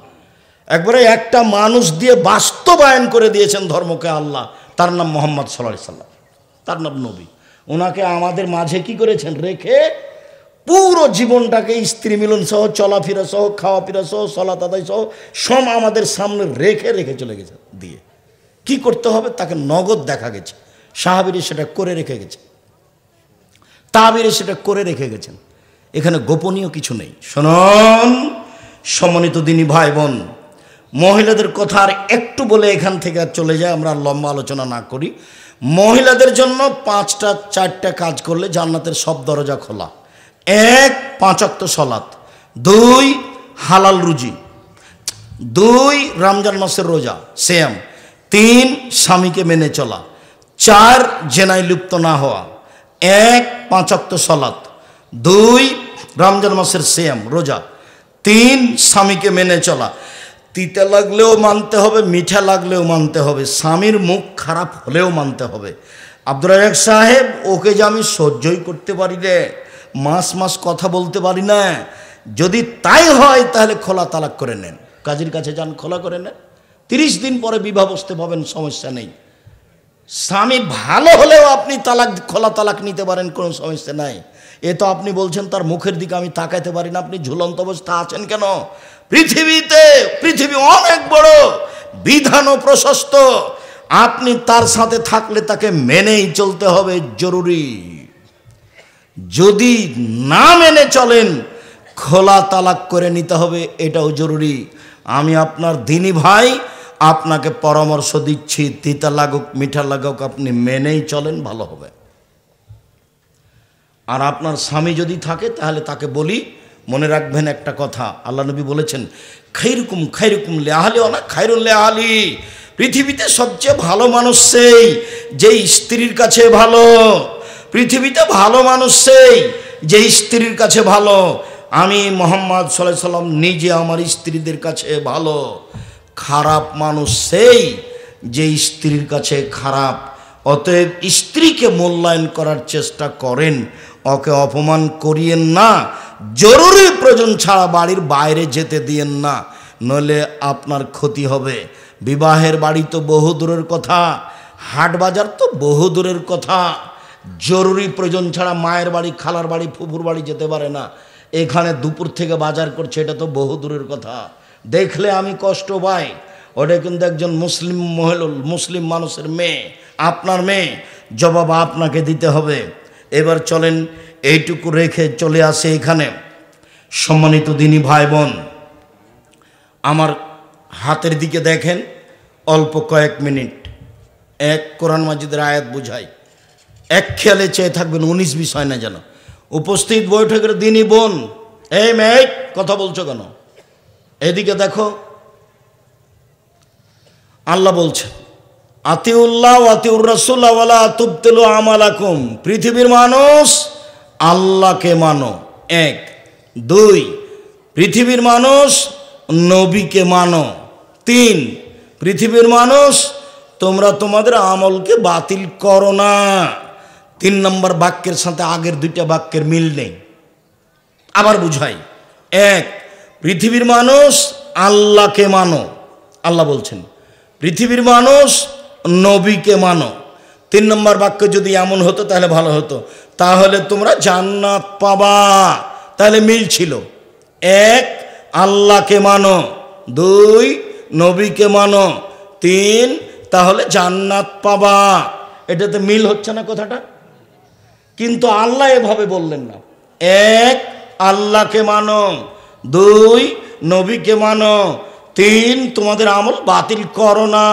একবারে একটা মানুষ দিয়ে বাস্তবায়ন করে দিয়েছেন ধর্মকে আল্লাহ, তার নাম মুহাম্মদ সাল্লাল্লাহু আলাইহি সাল্লাম, তার নাম নবী। ওনাকে আমাদের মাঝে কি করেছেন? রেখে পুরো জীবনটাকে স্ত্রী মিলন সহ, চলাফেরা সহ, খাওয়া ফেরা সহ, সালাত আদায় সহ সব আমাদের সামনে রেখে চলে গেছে দিয়ে। কি করতে হবে তাকে নগদ দেখা গেছে। সাহাবীরা সেটা করে রেখে গেছে, তাবিরে সেটা করে রেখে গেছেন। এখানে গোপনীয় কিছু নেই। শুনুন সম্মানিত দিনী ভাই বোন, মহিলাদের কথা আর একটু বলে এখান থেকে আর চলে যায়, আমরা লম্বা আলোচনা না করি। মহিলাদের জন্য 4টা কাজ করলে জান্নাতের সব দরজা খোলা। 1 5 ওয়াক্ত সালাত, 2 হালাল রুজি, 2 রমজান মাসের রোজা সিয়াম, 3 স্বামীকে মেনে চলা, 4 জেনায় লিপ্ত না হওয়া, 1 5 ওয়াক্ত সালাত, 2 রমজান মাসের সিয়াম রোজা, 3 স্বামীকে মেনে চলা। তিতা লাগলেও মানতে হবে, মিঠা লাগলেও মানতে হবে, স্বামীর মুখ খারাপ হলেও মানতে হবে। আব্দুর রাজ্জাক সাহেব, ওকে যে আমি সহ্যই করতে পারি রে, মাস কথা বলতে পারি না, যদি তাই হয় তাহলে খোলা তালাক করে নেন, কাজীর কাছে যান, খোলা করে নেন, 30 দিন পরে বিবাহ বসতে পাবেন, সমস্যা নেই। স্বামী ভালো হলেও আপনি খোলা তালাক নিতে পারেন, কোনো সমস্যা নাই। এ তো আপনি বলছেন তার মুখের দিকে আমি তাকাইতে পারি না, আপনি ঝুলন্ত অবস্থা আছেন কেন? পৃথিবী অনেক বড়, বিধান ও প্রশস্ত, আপনি তার সাথে থাকলে তাকে মেনেই চলতে হবে, জরুরি। যদি না মেনে চলেন খোলা তালাক করে নিতে হবে, এটাও জরুরি। আমি আপনার দিনী ভাই আপনাকে পরামর্শ দিচ্ছি, তিতা লাগুক মিঠা লাগুক আপনি মেনেই চলেন, ভালো হবে। আর আপনার স্বামী যদি থাকে তাহলে তাকে বলি, মনে রাখবেন একটা কথা, আল্লাহ নবী বলেছেন খায়রুকুম লিআহলি ওয়া খায়রুল লিআহলি। পৃথিবীতে সবচেয়ে ভালো মানুষ সেই যে স্ত্রীর কাছে ভালো, পৃথিবীতে ভালো মানুষ সেই যে স্ত্রীর কাছে ভালো। আমি মুহাম্মদ সাল্লাল্লাহু আলাইহি সাল্লাম নিজে আমার স্ত্রীদের কাছে ভালো। খারাপ মানুষ সেই যে স্ত্রীর কাছে খারাপ। অতএব স্ত্রীকে মূল্যায়ন করার চেষ্টা করেন, ওকে অপমান করিয়েন না, জরুরি প্রয়োজন ছাড়া বাড়ির বাইরে যেতে দিয়েন না, নইলে আপনার ক্ষতি হবে। বিবাহের বাড়ি তো বহু দূরের কথা, হাট বাজার তো বহু দূরের কথা, জরুরি প্রয়োজন ছাড়া মায়ের বাড়ি, খালার বাড়ি, ফুফুর বাড়ি যেতে পারে না। এখানে দুপুর থেকে বাজার করছে, এটা তো বহু দূরের কথা। দেখলে আমি কষ্ট পাই, ওটা কিন্তু একজন মুসলিম মানুষের মেয়ে, আপনার মেয়ে, জবাব আপনাকে দিতে হবে। এবার চলেন এইটুকু রেখে চলে আসে এখানে। সম্মানিত দিনী ভাই বোন, আমার হাতের দিকে দেখেন, অল্প কয়েক মিনিট এক কোরআন মাজিদের আয়াত বুঝাই, এক খেয়ালে চেয়ে থাকবেন, 19 বিষয় না যেন। উপস্থিত বৈঠকের দিনই বোন, এই মেয়ে কথা বলছো কেন? এদিকে দেখো, আল্লাহ বলছে আতিউল্লাহ আতিউর রাসূল ওয়ালা তুবতিলু আমালাকুম। পৃথিবীর মানুষ আল্লাহকে মানো, 1। 2, পৃথিবীর মানুষ নবীকে মানো। 3, পৃথিবীর মানুষ তোমরা তোমাদের আমলকে বাতিল করো না। 3 নম্বর বাক্যের সাথে আগের 2টা বাক্যের মিল নেই। আবার বুঝাই, 1, পৃথিবীর মানুষ আল্লাহকে মানো, আল্লাহ বলছেন। পৃথিবীর মানুষ নবীকে মানো। 3 নম্বর বাক্য যদি এমন হতো তাহলে ভালো হতো, তাহলে তোমরা জান্নাত পাবা। তাহলে মিল ছিল, 1 আল্লাহকে মানো, 2 নবীকে মানো, 3 তাহলে জান্নাত পাবা। এটাতে মিল হচ্ছে না কথাটা? কিন্তু আল্লাহ এভাবে বললেন না। 1 আল্লাহকে মানো, 2 নবীকে মানো, 3 তোমাদের আমল বাতিল করো না।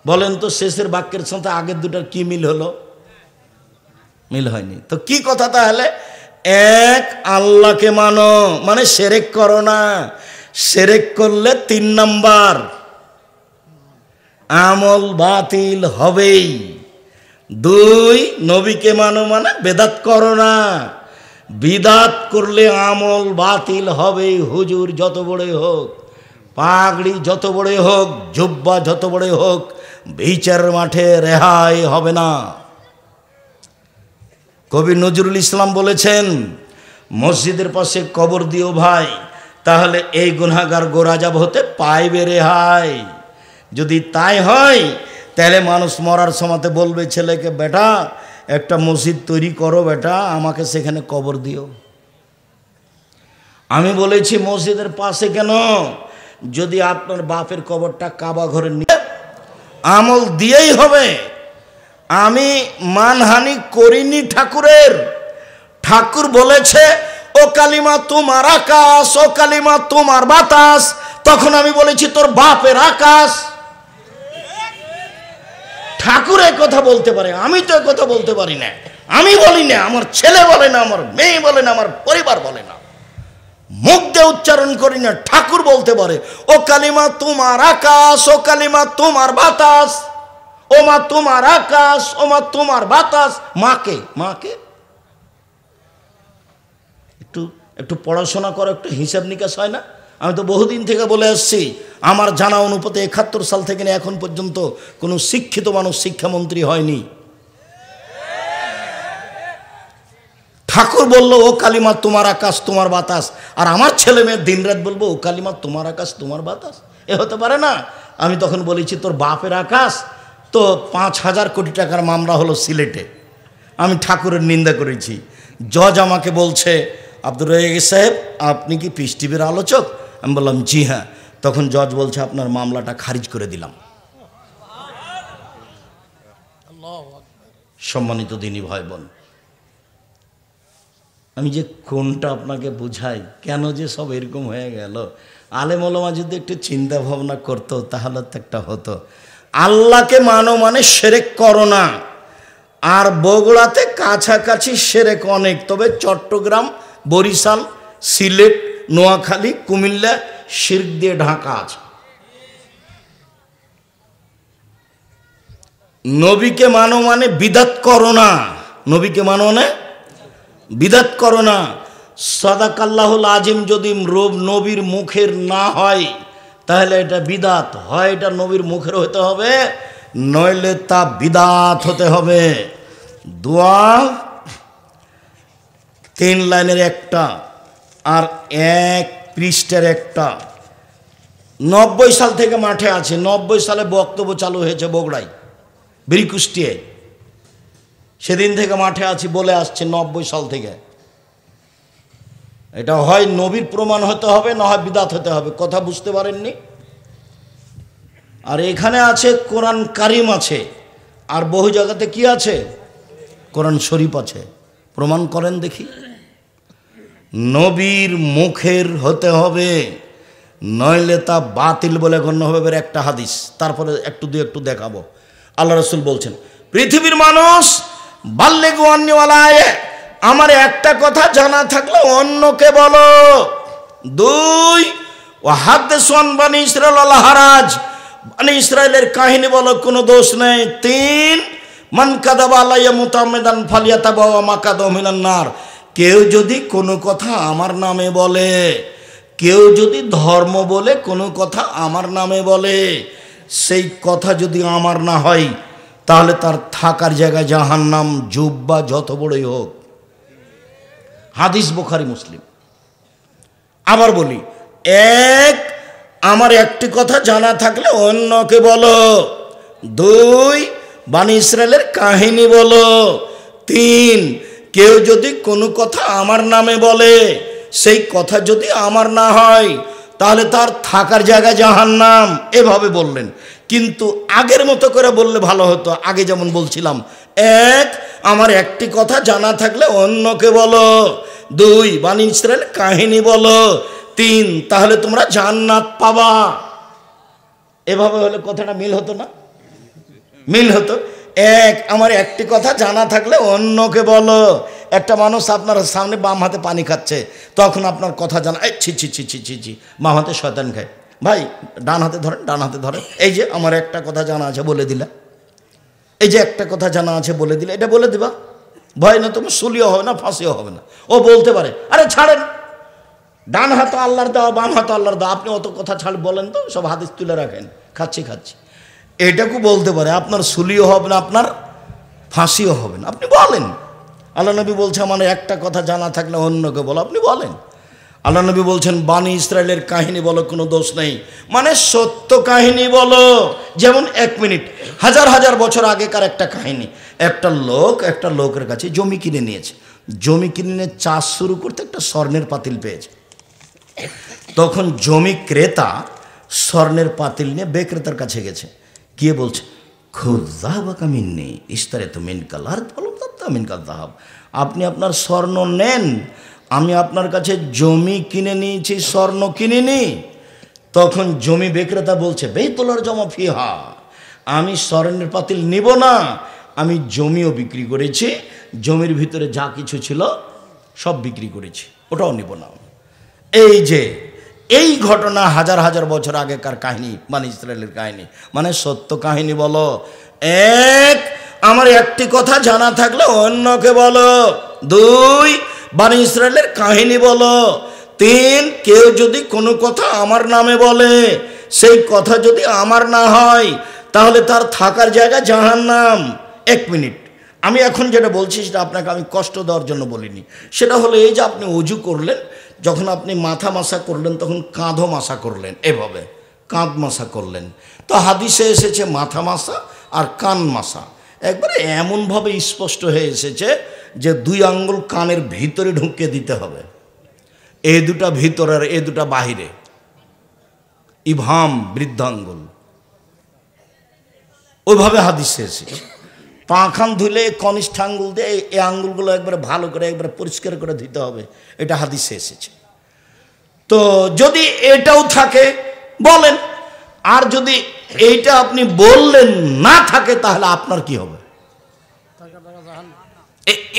বলেন তো শেষের বাক্যের সাথে আগের 2টার কি মিল হলো? মিল হয়নি। তো কি কথা তাহলে? 1 আল্লাহকে মানো মানে শিরক করো না। শিরক করলে 3 নাম্বার আমল বাতিল হবেই। 2 নবীকে মানো মানে বেদাত করো না। বিদাত করলে আমল বাতিল হবেই। হুজুর যত বড়ই হোক, পাগড়ি যত বড়ই হোক, জুব্বা যত বড়ই হোক, বিচার মাঠে রেহাই হবে না। কবি নজরুল ইসলাম বলেছেন, মসজিদের পাশে কবর দিও ভাই, তাহলে এই গুনাহগার গোরাজাব হতে পাইবে রেহাই। যদি তাই হয় তাহলে মানুষ মরার সময়তে বলবে ছেলেকে, বেটা একটা মসজিদ তৈরি করো বেটা, আমাকে সেখানে কবর দিও। আমি বলেছি মসজিদের পাশে কেন? যদি আপনার বাপের কবরটা কাবা ঘরে নিয়ে আমল দিয়েই হবে। আমি মানহানি করিনি ঠাকুরের। ঠাকুর বলেছে ও কালিমা তোমার আকাশ, ও কালিমা তোমার বাতাস। তখন আমি বলেছি তোর বাপের আকাশ। ঠাকুর এ কথা বলতে পারে, আমি তো এ কথা বলতে পারি না। আমি বলি না, আমার ছেলে বলে না, আমার মেয়ে বলে না, আমার পরিবার বলে না, মুখ দিয়ে উচ্চারণ করি না। ঠাকুর বলতে পারে ও কালিমা তোমার আকাশ, ও কালিমা তোমার বাতাস, ও মা তোমার আকাশ, ও মা তোমার বাতাস। মাকে মাকে একটু একটু পড়াশোনা করো, একটু হিসাব নিকাশ হয় না? আমি তো বহুদিন থেকে বলে আসছি, আমার জানা অনুপাতে 71 সাল থেকে নিয়ে এখন পর্যন্ত কোনো শিক্ষিত মানুষ শিক্ষামন্ত্রী হয়নি। ঠাকুর বলল ও কালিমা তোমার আকাশ তোমার বাতাস, আর আমার ছেলে মেয়ে দিনরাত বলবো ও কালিমা তোমার আকাশ তোমার বাতাস। এ হতে পারে না। আমি তখন বলেছি তোর বাপের আকাশ। তো 5,000 কোটি টাকার মামলা হলো সিলেটে, আমি ঠাকুরের নিন্দা করেছি। জজ আমাকে বলছে, আব্দুর রাজ্জাক সাহেব আপনি কি পিস টিভির আলোচক? আমি বললাম জি হ্যাঁ। তখন জজ বলছে আপনার মামলাটা খারিজ করে দিলাম। সম্মানিত দিনী ভাই বোন, আমি যে কোনটা আপনাকে বুঝাই, কেন যে সব এরকম হয়ে গেল। আলেম ওলামা যদি একটু চিন্তা ভাবনা করতো তাহলে তো একটা হতো। আল্লাহকে মানো মানে শিরক করো না। আর বগুড়াতে কাছাকাছি শিরক অনেক, তবে চট্টগ্রাম, বরিশাল, সিলেট, নোয়াখালী, কুমিল্লা শিরক দিয়ে ঢাকা আছে। নবীকে মানো মানে বিদাত করো না। নবীকে মানো মানে বিদাত করো না। সাদাকাল্লাহুল আজিম যদি নবীর মুখের না হয় তাহলে এটা বিদাত হয়। এটা নবীর মুখের হতে হবে, নইলে তা বিদাত হতে হবে। দোয়া 3 লাইনের একটা আর 1 পৃষ্ঠার একটা। 90 সাল থেকে মাঠে আছে। 90 সালে বক্তব্য চালু হয়েছে বগুড়ায়, বীরকুষ্টিয়ায়। সেদিন থেকে মাঠে আছি বলে আসছে 90 সাল থেকে। এটা হয় নবীর প্রমাণ হতে হবে, না হয় বিদাত হতে হবে। কথা বুঝতে পারেননি? আর এখানে আছে কোরআন কারিম আছে, আর বহু জায়গাতে কি আছে? কোরআন শরীফ আছে। প্রমাণ করেন দেখি। নবীর মুখের হতে হবে, নইলে তা বাতিল বলে গণ্য হবে। এবার একটা হাদিস, তারপরে একটু দেখাবো। আল্লাহ রাসূল বলছেন, পৃথিবীর মানুষ বাল্লিগু আন্নী ওয়ালা আয়া, আমার একটা কথা জানা থাকলে অন্যকে বলো। 2 ওয়া হাদিসু আন বানি ইসরাঈল ওয়ালা হারাজ, বানি ইসরাইলের কাহিনী বলো, কোনো দোষ নেই। 3 মান কাযাবা আলাইয়া মুতাআম্মিদান ফালিয়াতাবাওয়া মাকাদাহু মিনান নার, কেউ যদি কোনো কথা আমার নামে বলে, কেউ যদি ধর্ম বলে কোনো কথা আমার নামে বলে, সেই কথা যদি আমার না হয়, তাহলে তার থাকার জায়গা জাহান্নাম, জুব্বা যত বড়ই হোক। হাদিস বুখারী মুসলিম। আবার বলি, 1 আমার একটি কথা জানা থাকলে অন্যকে বলো। 2 বানি ইসরাইলের কাহিনী বলো। 3 কেউ যদি কোনো কথা আমার নামে বলে, সেই কথা যদি আমার না হয়, তাহলে তার থাকার জায়গা জাহান্নাম। এভাবে বললেন, কিন্তু আগের মতো করে বললে ভালো হতো। আগে যেমন বলছিলাম, 1 আমার একটি কথা জানা থাকলে অন্যকে বলো। 2 বানি ইসরাইল কাহিনী বলো। 3 তাহলে তোমরা জান্নাত পাবা। এভাবে হলে কথাটা মিল হতো না? মিল হতো। 1 আমার একটি কথা জানা থাকলে অন্যকে বলো। একটা মানুষ আপনার সামনে বাম হাতে পানি খাচ্ছে, তখন আপনার কথা জানা, এই ছি ছি ছি ছি ছি ছি, বাম হাতে শয়তান খায়, ভাই ডান হাতে ধরেন, ডান হাতে ধরেন। এই যে আমার একটা কথা জানা আছে বলে দিলা, এই যে একটা কথা জানা আছে বলে দিলে, এটা বলে দিবা, ভয় না, তোমার সুলিও হবে না, ফাঁসিও হবে না। ও বলতে পারে, আরে ছাড়েন, ডান হাত আল্লাহর দাও, বাম হাত আল্লাহর দাও, আপনি অত কথা ছাড় বলেন তো, সব হাদিস তুলে রাখেন, খাচ্ছি। এটাকে বলতে পারে, আপনার সুলিও হবে না, আপনার ফাঁসিও হবে না, আপনি বলেন। আল্লাহ নবী বলছে, আমার একটা কথা জানা থাকলে অন্যকে বলো, আপনি বলেন। আল্লাহ নবী বলছেন, বানি ইসরাইলের কাহিনী বলো, কোনো দোষ নেই, মানে সত্য কাহিনী বলো। যেমন 1 মিনিট, হাজার বছর আগেকার একটা কাহিনী। একটা লোকের কাছে জমি কিনে নিয়েছে। জমি কিনে চাষ শুরু করতে একটা স্বর্ণের পাতিল পেয়েছে। তখন জমি ক্রেতা স্বর্ণের পাতিল নিয়ে বিক্রেতার কাছে গেছে, গিয়ে বলছে, খুদ যাহাবাকা মিন্নি ইশতারিতু মিনকাল আরদ ওয়ালাম মিনকাল যাহাব, আপনি আপনার স্বর্ণ নেন, আমি আপনার কাছে জমি কিনে নিয়েছি, স্বর্ণ কিনিনি। তখন জমি বিক্রেতা বলছে, বেতলার জমা ফিহা, আমি স্বর্ণের পাতিল নিব না, আমি জমিও বিক্রি করেছি, জমির ভিতরে যা কিছু ছিল সব বিক্রি করেছি, ওটাও নিব না। এই যে এই ঘটনা হাজার বছর আগেকার কাহিনী, বানি ইসরাইলের কাহিনী, মানে সত্য কাহিনী বলো। 1 আমার একটি কথা জানা থাকলে অন্যকে বলো। 2 বানি ইসরাইলের কাহিনী বলো। 3 কেউ যদি কোনো কথা আমার নামে বলে, সেই কথা যদি আমার না হয়, তাহলে তার থাকার জায়গা জাহান্নাম। 1 মিনিট, আমি এখন যেটা বলছি সেটা আপনাকে আমি কষ্ট দেওয়ার জন্য বলিনি। সেটা হলো এই যে আপনি অজু করলেন, যখন আপনি মাথা মাসা করলেন তখন কাঁধও মাসা করলেন, এভাবে কাঁধ মাসা করলেন। তো হাদিসে এসেছে মাথা মাসা আর কান মাসা, একবারে এমনভাবে স্পষ্ট হয়ে এসেছে যে 2 আঙ্গুল কানের ভিতরে ঢুকিয়ে দিতে হবে, এই দুটা ভিতরে আর এই দুটা বাহিরে, ইভাম বৃদ্ধাঙ্গুল, ওইভাবে হাদিসে এসেছে। পাখান ধুলে কনিষ্ঠ আঙ্গুল দিয়ে এই আঙ্গুলগুলো একবারে ভালো করে একবারে পরিষ্কার করে দিতে হবে, এটা হাদিসে এসেছে। তো যদি এটাও থাকে বলেন, আর যদি এইটা আপনি বললেন না থাকে, তাহলে আপনার কি হবে?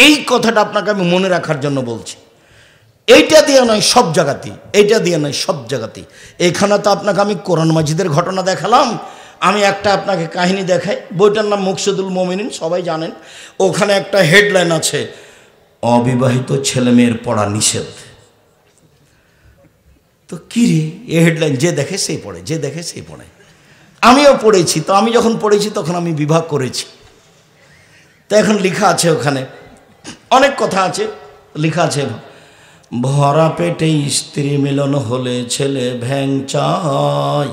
এই কথাটা আপনাকে আমি মনে রাখার জন্য বলছি। এইটা দিয়ে নয় সব জায়গাতেই, এইটা দিয়ে নয় সব জায়গাতেই। এখানে তো আপনাকে আমি কোরআন মাজিদের ঘটনা দেখালাম, আমি একটা আপনাকে কাহিনী দেখাই। বইটার নাম মুকসিদুল মুমিনিন, সবাই জানেন। ওখানে একটা হেডলাইন আছে, অবিবাহিত ছেলে মেয়ের পড়া নিষেধ। তো কি রে, এ হেডলাইন যে দেখে সেই পড়ে, যে দেখে সেই পড়ে। আমিও পড়েছি, তো আমি যখন পড়েছি তখন আমি বিভাগ করেছি। তো এখন লেখা আছে, ওখানে অনেক কথা আছে, লেখা আছে, ভরা পেটে স্ত্রী মিলন হলে ছেলে ভ্যাং চায়,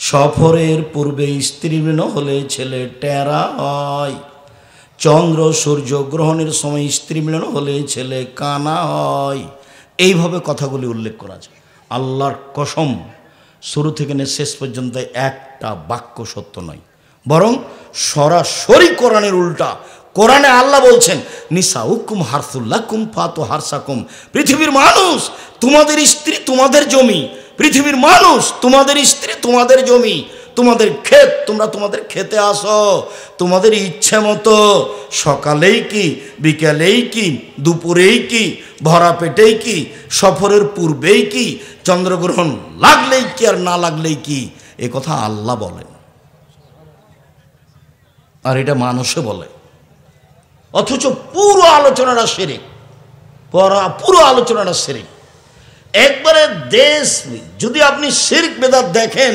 সফরের পূর্বে স্ত্রী মিলন হলে ছেলে টেরা হয়, চন্দ্র সূর্য গ্রহণের সময় স্ত্রী মিলন হলে ছেলে কানা হয়। এইভাবে কথাগুলি উল্লেখ করা আছে। আল্লাহর কসম, শুরু থেকে নিয়ে শেষ পর্যন্ত একটা বাক্য সত্য নয়, বরং সরাসরি কোরআনের উল্টা। কোরআনে আল্লাহ বলছেন নিসাউকুম হারসুল্লাকুম ফাতু হারসাকুম, পৃথিবীর মানুষ তোমাদের স্ত্রী তোমাদের জমি, পৃথিবীর মানুষ তোমাদের স্ত্রী তোমাদের জমি, তোমাদের ক্ষেত, তোমরা তোমাদের খেতে আসো তোমাদের ইচ্ছে মতো, সকালেই কি বিকালেই কি দুপুরেই কি ভরা পেটেই কি সফরের পূর্বেই কি চন্দ্রগ্রহণ লাগলেই কি আর না লাগলেই কি, এ কথা আল্লাহ বলেন আর এটা মানুষে বলে। অথচ পুরো আলোচনাটা শিরক, পুরো আলোচনাটা শিরক একবারে দেশ। যদি আপনি শিরক বেদাত দেখেন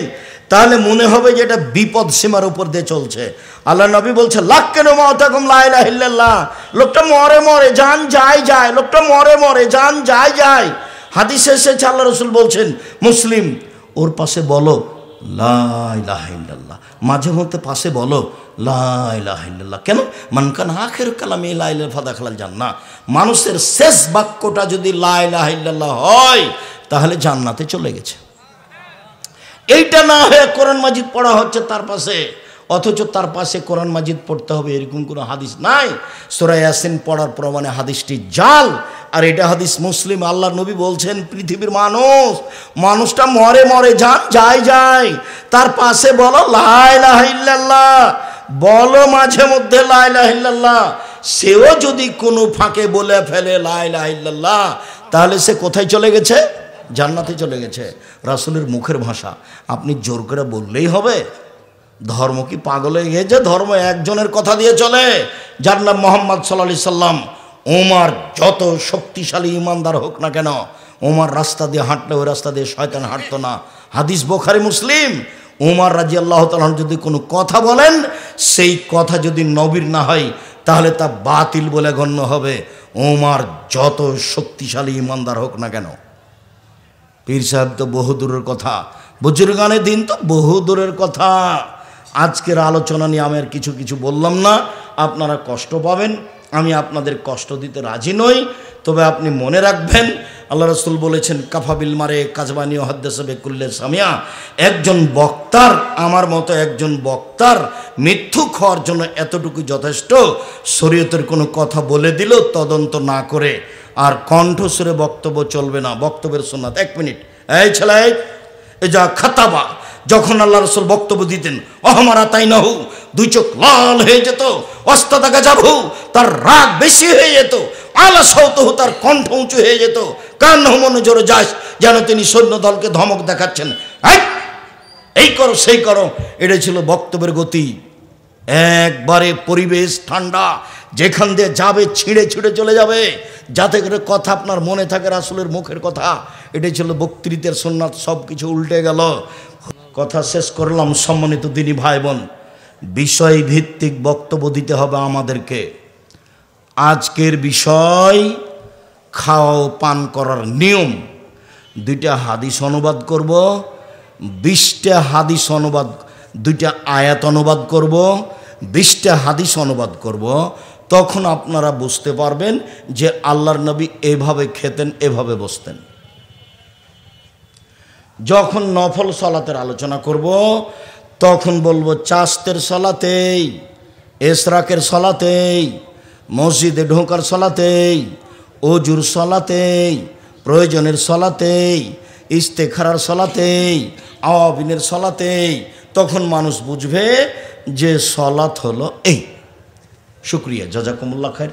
তাহলে মনে হবে যে এটা বিপদ সীমার উপর দিয়ে চলছে। আল্লাহ নবী বলছে লাক্কেন মাতাকুম লা ইলাহা ইল্লাল্লাহ, লোকটা মরে মরে জান যায় যায়, লোকটা মরে মরে জান যায় যায়। হাদিসে এসেছে আল্লাহ রাসূল বলছেন মুসলিম, ওর পাশে বলো লা ইলাহা ইল্লাল্লাহ, মাঝে মধ্যে পাশে বলো লা ইলাহা ইল্লাল্লাহ। কেন? মান কান আখির কালামি লা ইলাহা ফাদাখালাল জান্নাহ, মানুষের শেষ বাক্যটা যদি লা ইলাহা ইল্লাল্লাহ হয় তাহলে জান্নাতে চলে গেছে। এইটা না হয়ে কোরআন মাজিদ পড়া হচ্ছে তার পাশে, অথচ তার পাশে কোরআন মাজিদ পড়তে হবে এরকম কোনো হাদিস নাই। সূরা ইয়াসিন পড়ার প্রমাণে হাদিসটি জাল, আর এটা হাদিস মুসলিম। আল্লাহর নবী বলছেন পৃথিবীর মানুষটা মরে মরে যান যায় যায়, তার পাশে বলো লা ইলাহা ইল্লাল্লাহ, বলো মাঝে মধ্যে লা ইলাহা ইল্লাল্লাহ। সেও যদি কোনো ফাঁকে বলে ফেলে লা ইলাহা ইল্লাল্লাহ তাহলে সে কোথায় চলে গেছে? জান্নাতে চলে গেছে। রাসূলের মুখের ভাষা আপনি জোর করে বললেই হবে? ধর্ম কি পাগল হয়ে গেছে? ধর্ম একজনের কথা দিয়ে চলে, যার নাম মুহাম্মদ সাল্লাল্লাহু আলাইহি সাল্লাম। ওমর যত শক্তিশালী ইমানদার হোক না কেন, ওমর রাস্তা দিয়ে হাঁটলে ওই রাস্তা দিয়ে শয়তান হাঁটতো না। হাদিস বুখারী মুসলিম। ওমর রাদিয়াল্লাহু তাআলা যদি কোনো কথা বলেন, সেই কথা যদি নবীর না হয় তাহলে তা বাতিল বলে গণ্য হবে, ওমর যত শক্তিশালী ইমানদার হোক না কেন। পীর সাহেব তো বহু দূরের কথা, বুজুর্গানের দিন তো বহু দূরের কথা। আজকের আলোচনা নিয়ে আমি আর কিছু বললাম না, আপনারা কষ্ট পাবেন, আমি আপনাদের কষ্ট দিতে রাজি নই। তবে আপনি মনে রাখবেন আল্লাহ রাসূল বলেছেন কাফাবিল মারে কাজবানি ও হাদ্দাসা বিকুল্লি সামিয়া, একজন বক্তার, আমার মতো একজন বক্তার মিথ্যুক হওয়ার জন্য এতটুকু যথেষ্ট, শরীয়তের কোনো কথা বলে দিল তদন্ত না করে আর কণ্ঠস্বরে বক্তব্য চলবে না, বক্তব্যের সুন্নাত। 1 মিনিট, এই ছেলে এ যা খাতাবা, যখন আল্লাহ রাসূল বক্তব্য দিতেন অহমারা তাই নহু, 2 চোখ লাল হয়ে যেত, অস্তাদা গাজাবহু, তার রাগ বেশি হয়ে যেত, আলা সৌতহু, তার কণ্ঠ উঁচু হয়ে যেত, কান্নাহু মনোজোর যাস, যেন তিনি সৈন্য দলকে ধমক দেখাচ্ছেন, এই করো সেই করো। এটা ছিল বক্তব্যের গতি। একবারে পরিবেশ ঠান্ডা, যেখান দিয়ে যাবে ছিঁড়ে ছিঁড়ে চলে যাবে, যাতে করে কথা আপনার মনে থাকে রাসূলের মুখের কথা। এটাই ছিল বক্তৃতার সুন্নাত। সব কিছু উল্টে গেল। কথা শেষ করলাম। সম্মানিত দিনী ভাই বোন, বিষয় ভিত্তিক বক্তব্য দিতে হবে আমাদেরকে। আজকের বিষয় খাওয়া ও পান করার নিয়ম। 2টা হাদিস অনুবাদ করব, 20টা হাদিস অনুবাদ, 2টা আয়াত অনুবাদ করব, 20টা হাদিস অনুবাদ করব। তখন আপনারা বুঝতে পারবেন যে আল্লাহর নবী এভাবে খেতেন, এভাবে বসতেন। যখন নফল সালাতের আলোচনা করব তখন বলবো চাস্তের সালাতেই, এশরাকের সালাতেই, মসজিদে ঢোকার সালাতেই, ওজুর সালাতেই, প্রয়োজনের সালাতেই, ইস্তেখারার সালাতেই, আওয়াবিনের সালাতেই, তখন মানুষ বুঝবে যে সালাত হলো এই। শুকরিয়া, জাযাকুমুল্লাহ খায়ের।